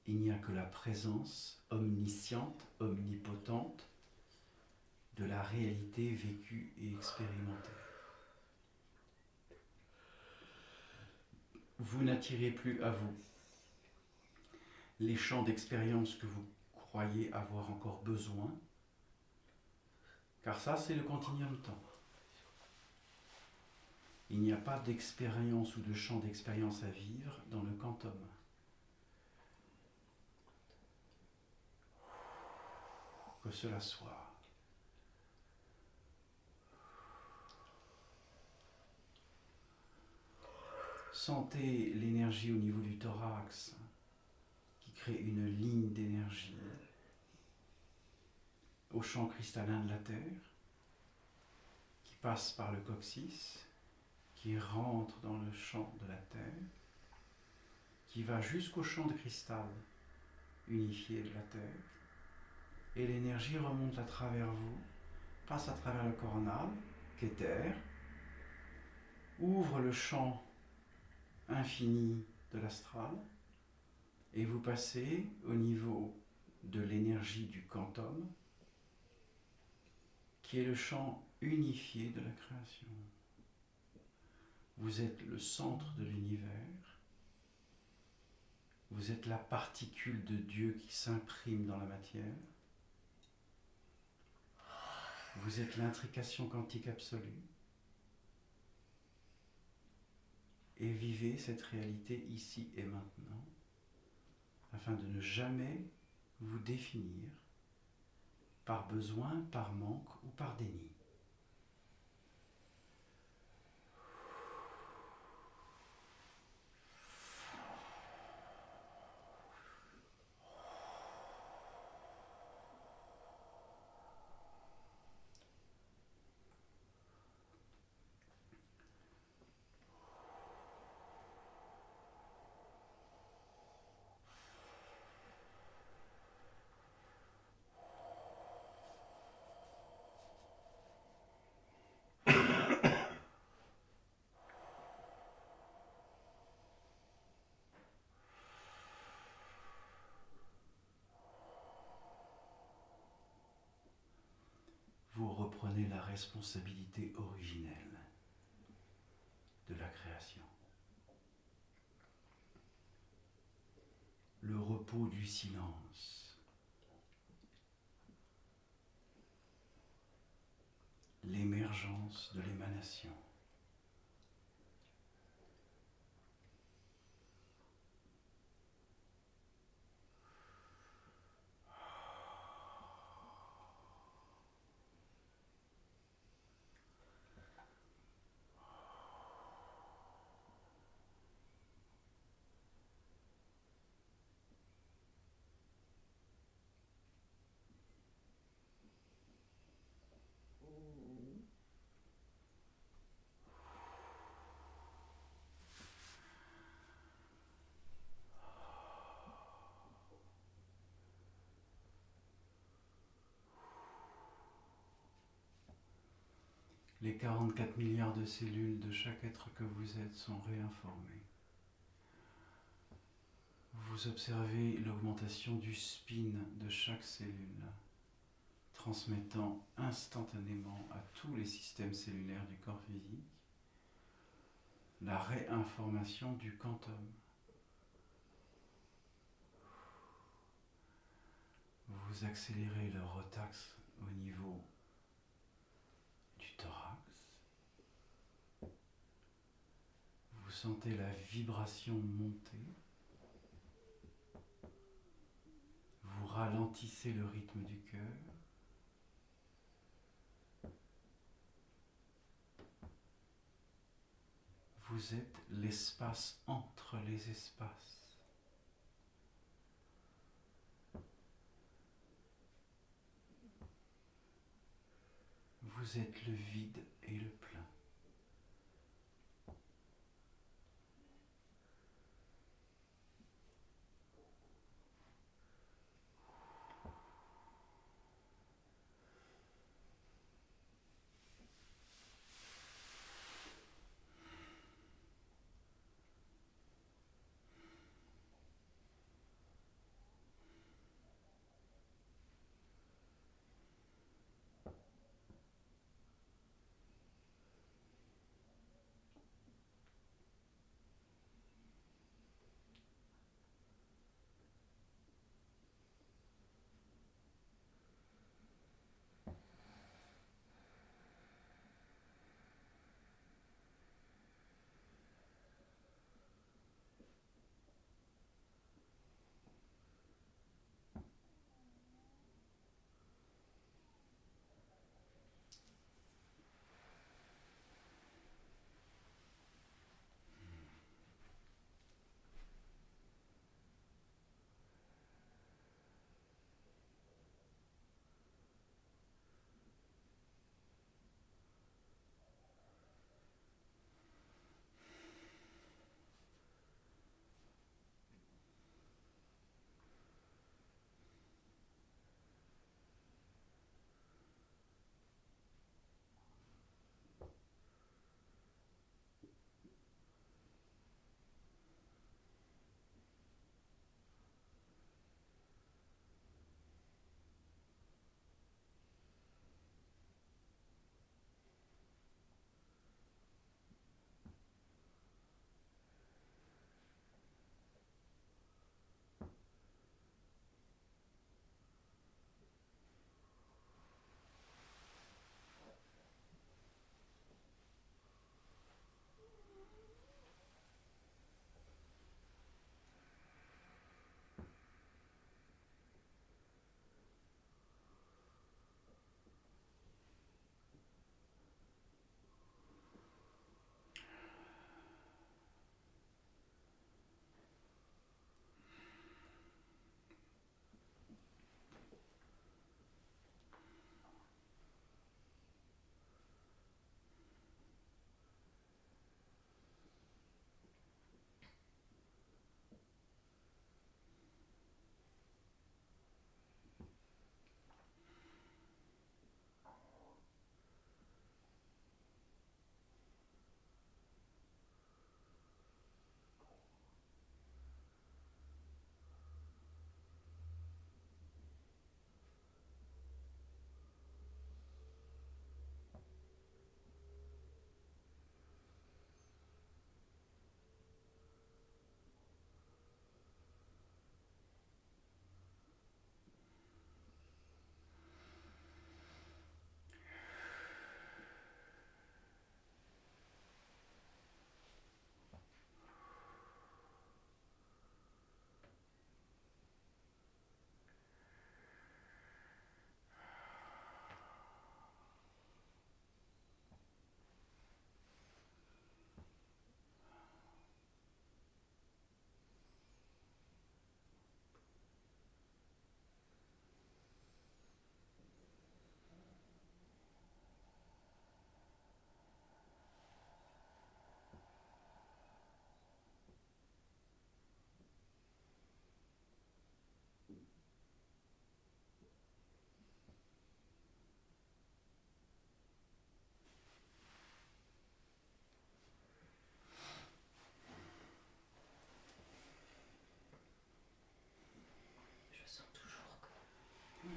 Il n'y a que la présence omnisciente, omnipotente de la réalité vécue et expérimentée. Vous n'attirez plus à vous les champs d'expérience que vous croyez avoir encore besoin, car ça, c'est le continuum temps. Il n'y a pas d'expérience ou de champ d'expérience à vivre dans le quantum. Que cela soit. Sentez l'énergie au niveau du thorax qui crée une ligne d'énergie au champ cristallin de la Terre qui passe par le coccyx, qui rentre dans le champ de la Terre, qui va jusqu'au champ de cristal unifié de la Terre. Et l'énergie remonte à travers vous, passe à travers le coronal, qu'éther, ouvre le champ infini de l'astral, et vous passez au niveau de l'énergie du quantum, qui est le champ unifié de la création. Vous êtes le centre de l'univers, vous êtes la particule de Dieu qui s'imprime dans la matière. Vous êtes l'intrication quantique absolue et vivez cette réalité ici et maintenant afin de ne jamais vous définir par besoin, par manque ou par déni. Vous reprenez la responsabilité originelle de la création. Le repos du silence. l'émergence de l'émanation. Les 44 milliards de cellules de chaque être que vous êtes sont réinformées. Vous observez l'augmentation du spin de chaque cellule, transmettant instantanément à tous les systèmes cellulaires du corps physique la réinformation du quantum. Vous accélérez le rotax au niveau du thorax. Vous sentez la vibration monter. Vous ralentissez le rythme du cœur. Vous êtes l'espace entre les espaces. Vous êtes le vide et le plein.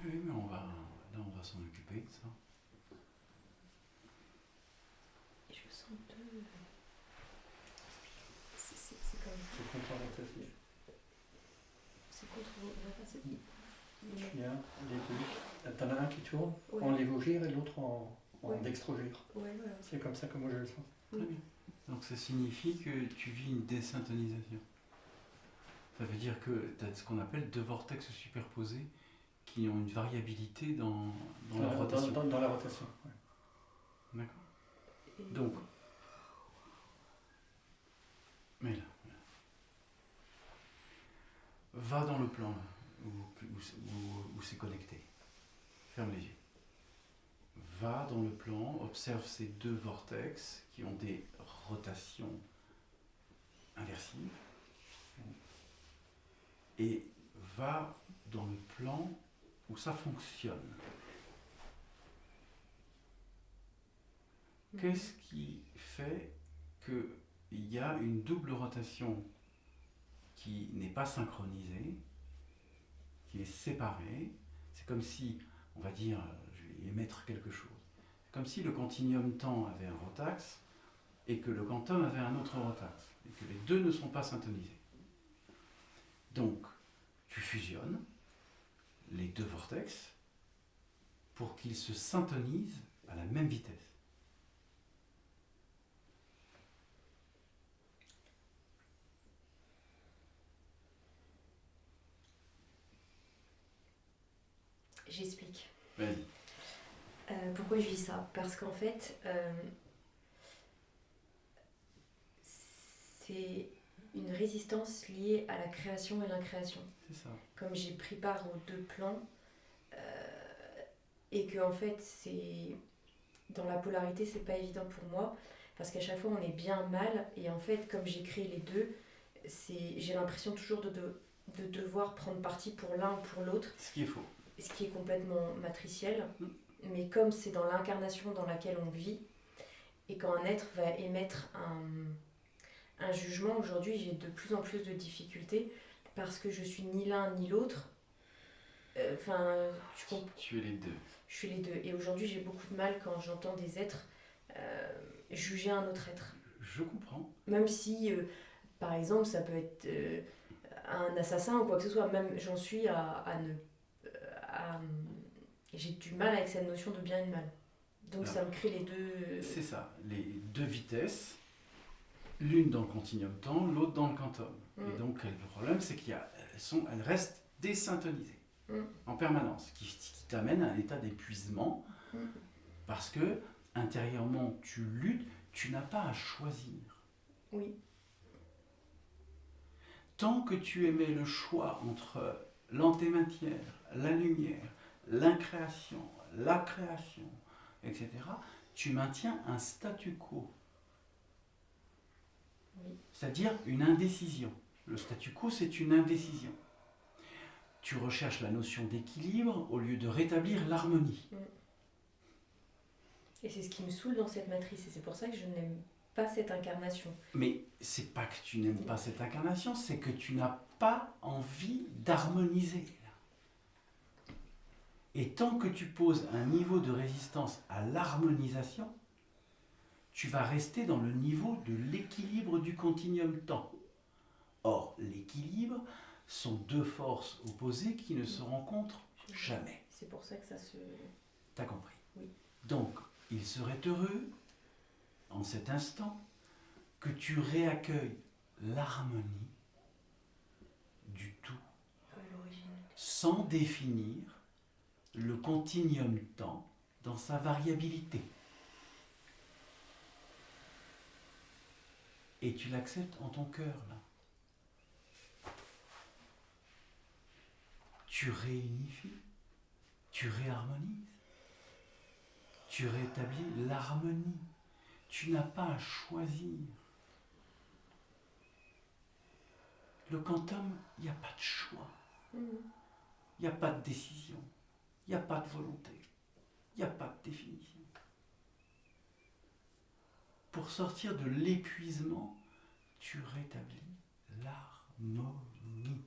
Oui, mais là, on va s'en occuper de ça. Et je sens deux. C'est comme. C'est contre-rotatif. C'est contre. Il y a les deux. T'en as un qui tourne Ouais. en lévogire et l'autre en Ouais. dextrogire. Ouais, voilà. C'est comme ça que moi je le sens. Très bien. Donc ça signifie que tu vis une désyntonisation. Ça veut dire que tu as ce qu'on appelle deux vortex superposés qui ont une variabilité dans la rotation. Dans la rotation. Ouais. D'accord. Donc, mais là, va dans le plan là, où c'est connecté. Ferme les yeux. Va dans le plan, observe ces deux vortex qui ont des rotations inversives et va dans le plan où ça fonctionne. Qu'est-ce qui fait qu'il y a une double rotation qui n'est pas synchronisée, qui est séparée? C'est comme si, on va dire, je vais émettre quelque chose. C'est comme si le continuum temps avait un rotax et que le quantum avait un autre rotax, et que les deux ne sont pas syntonisés. Donc, tu fusionnes les deux vortex pour qu'ils se syntonisent à la même vitesse. J'explique. Vas-y. Pourquoi je vis ça? Parce qu'en fait, c'est une résistance liée à la création et l'incréation. C'est ça. Comme j'ai pris part aux deux plans, et que en fait, c'est dans la polarité, c'est pas évident pour moi, parce qu'à chaque fois, on est bien mal, et en fait, comme j'ai créé les deux, j'ai l'impression toujours de devoir prendre parti pour l'un ou pour l'autre. Ce qui est faux. Ce qui est complètement matriciel, mais comme c'est dans l'incarnation dans laquelle on vit, et quand un être va émettre un jugement, aujourd'hui j'ai de plus en plus de difficultés, parce que je suis ni l'un ni l'autre. Tu es les deux. Je suis les deux, et aujourd'hui j'ai beaucoup de mal quand j'entends des êtres juger un autre être. Je comprends. Même si, par exemple, ça peut être un assassin ou quoi que ce soit, même j'en suis j'ai du mal avec cette notion de bien et de mal. Donc ça me crée les deux... C'est ça, les deux vitesses, l'une dans le continuum temps, l'autre dans le quantum. Et donc le problème, c'est qu'elles restent désyntonisées en permanence, qui t'amène à un état d'épuisement, parce que intérieurement tu luttes, tu n'as pas à choisir. Oui. Tant que tu émets le choix entre l'antématière, la lumière, l'incréation, la création, etc., tu maintiens un statu quo. Oui. C'est-à-dire une indécision. Le statu quo, c'est une indécision. Tu recherches la notion d'équilibre au lieu de rétablir l'harmonie. Et c'est ce qui me saoule dans cette matrice, et c'est pour ça que je n'aime pas cette incarnation. Mais c'est pas que tu n'aimes pas cette incarnation, c'est que tu n'as pas envie d'harmoniser. Et tant que tu poses un niveau de résistance à l'harmonisation, tu vas rester dans le niveau de l'équilibre du continuum temps. Or, l'équilibre sont deux forces opposées qui ne se rencontrent jamais. C'est pour ça que ça se... T'as compris? Oui. Donc, il serait heureux, en cet instant, que tu réaccueilles l'harmonie du tout, sans définir le continuum temps dans sa variabilité. Et tu l'acceptes en ton cœur, là. Tu réunifies, tu réharmonises, tu rétablis l'harmonie. Tu n'as pas à choisir. Le quantum, il n'y a pas de choix. Il n'y a pas de décision. Il n'y a pas de volonté. Il n'y a pas de définition. Pour sortir de l'épuisement, tu rétablis l'harmonie.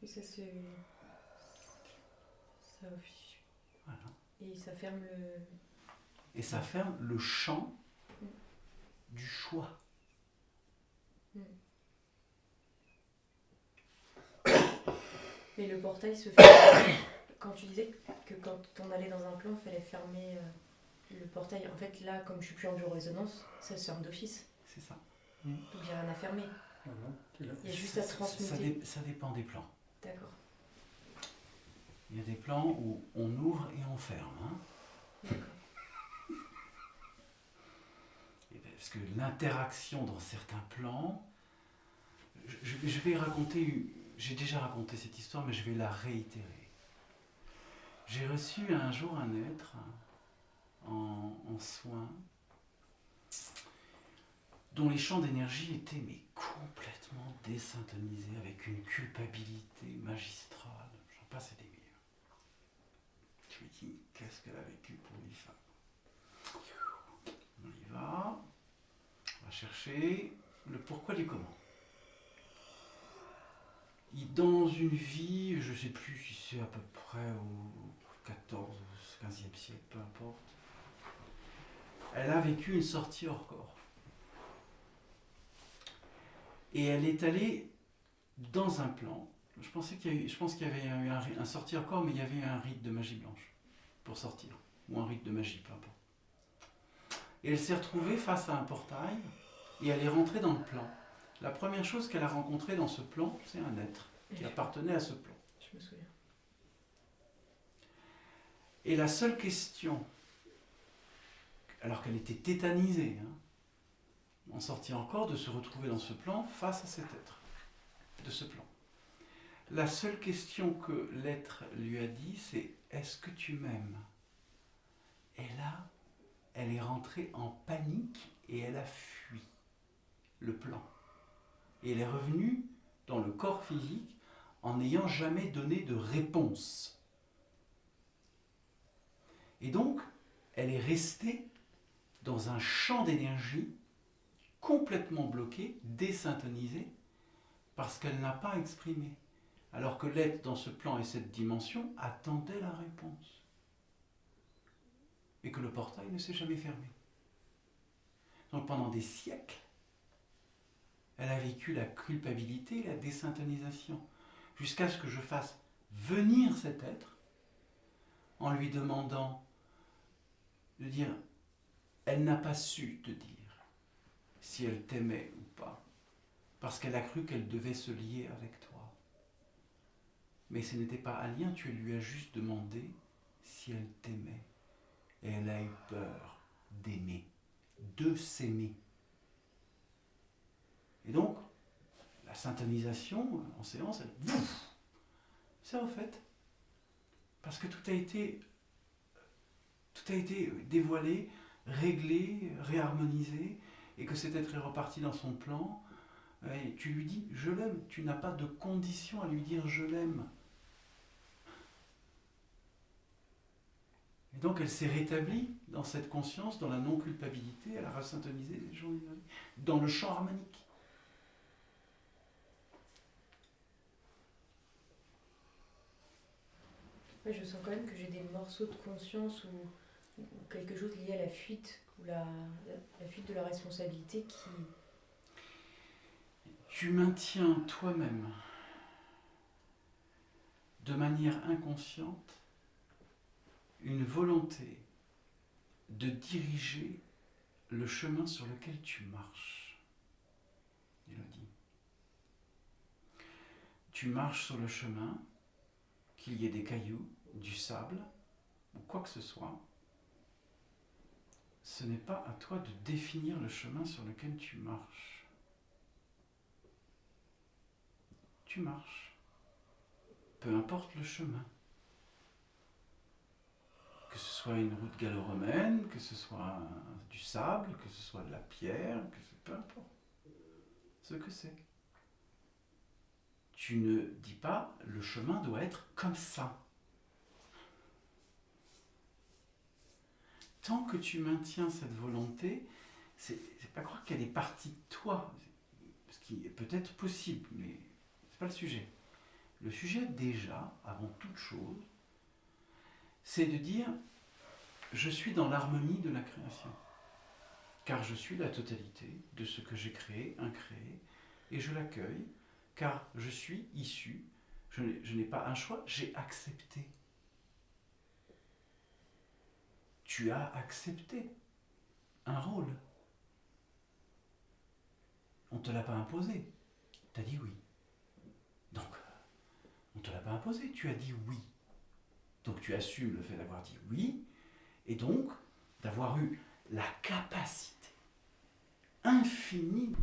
Et ça se... Ça... Voilà. Et ça ferme le... Et ça ferme le champ du choix. Mais le portail se ferme. Quand tu disais que quand on allait dans un plan, il fallait fermer le portail. En fait, là, comme je suis plus en biorésonance, ça se ferme d'office. C'est ça. Donc j'ai rien à fermer. Il y a juste à transmuter. Ça dépend des plans. D'accord. Il y a des plans où on ouvre et on ferme. Hein. D'accord. Parce que l'interaction dans certains plans, je vais raconter, j'ai déjà raconté cette histoire, mais je vais la réitérer. J'ai reçu un jour un être en soins dont les champs d'énergie étaient mais complètement désyntonisés, avec une culpabilité magistrale. J'en passe des meilleurs. Je me dis, qu'est-ce qu'elle a vécu pour lui ça? On y va. On va chercher le pourquoi du comment. Dans une vie, je ne sais plus si c'est à peu près au 14 ou 15e siècle, peu importe, elle a vécu une sortie hors corps. Et elle est allée dans un plan. Je pense qu'il y avait eu un sortie hors corps, mais il y avait eu un rite de magie blanche pour sortir, ou un rite de magie, peu importe. Et elle s'est retrouvée face à un portail, et elle est rentrée dans le plan. La première chose qu'elle a rencontrée dans ce plan, c'est un être qui appartenait à ce plan. Je me souviens. Et la seule question, alors qu'elle était tétanisée, en sortie encore, de se retrouver dans ce plan face à cet être, de ce plan. La seule question que l'être lui a dit, c'est « Est-ce que tu m'aimes ?» Et là, elle est rentrée en panique et elle a fui le plan. Et elle est revenue dans le corps physique en n'ayant jamais donné de réponse. Et donc, elle est restée dans un champ d'énergie complètement bloqué, désyntonisé, parce qu'elle n'a pas exprimé. Alors que l'être dans ce plan et cette dimension attendait la réponse. Et que le portail ne s'est jamais fermé. Donc pendant des siècles, elle a vécu la culpabilité et la désyntonisation, jusqu'à ce que je fasse venir cet être, en lui demandant de dire, elle n'a pas su te dire si elle t'aimait ou pas, parce qu'elle a cru qu'elle devait se lier avec toi. Mais ce n'était pas un lien, tu lui as juste demandé si elle t'aimait. Et elle a eu peur d'aimer, de s'aimer. Et donc, la syntonisation en séance, c'est en fait, parce que tout a été dévoilé, réglé, réharmonisé, et que cet être est reparti dans son plan, et tu lui dis « je l'aime », tu n'as pas de condition à lui dire « je l'aime ». Et donc elle s'est rétablie dans cette conscience, dans la non-culpabilité, elle a resyntonisé les gens dans le champ harmonique. Ouais, je sens quand même que j'ai des morceaux de conscience ou quelque chose lié à la fuite, ou la fuite de la responsabilité qui... Tu maintiens toi-même, de manière inconsciente, une volonté de diriger le chemin sur lequel tu marches. Élodie. Tu marches sur le chemin, qu'il y ait des cailloux, du sable, ou quoi que ce soit. Ce n'est pas à toi de définir le chemin sur lequel tu marches. Tu marches. Peu importe le chemin. Que ce soit une route gallo-romaine, que ce soit du sable, que ce soit de la pierre, peu importe ce que c'est. Tu ne dis pas, le chemin doit être comme ça. Tant que tu maintiens cette volonté, c'est pas croire qu'elle est partie de toi, ce qui est peut-être possible, mais c'est pas le sujet. Le sujet, déjà, avant toute chose, c'est de dire je suis dans l'harmonie de la création. Car je suis la totalité de ce que j'ai créé, incréé, et je l'accueille, car je suis issu, je n'ai pas un choix, j'ai accepté. Tu as accepté un rôle. On ne te l'a pas imposé. Tu as dit oui. Donc, on ne te l'a pas imposé, tu as dit oui. Donc tu assumes le fait d'avoir dit oui, et donc d'avoir eu la capacité infinie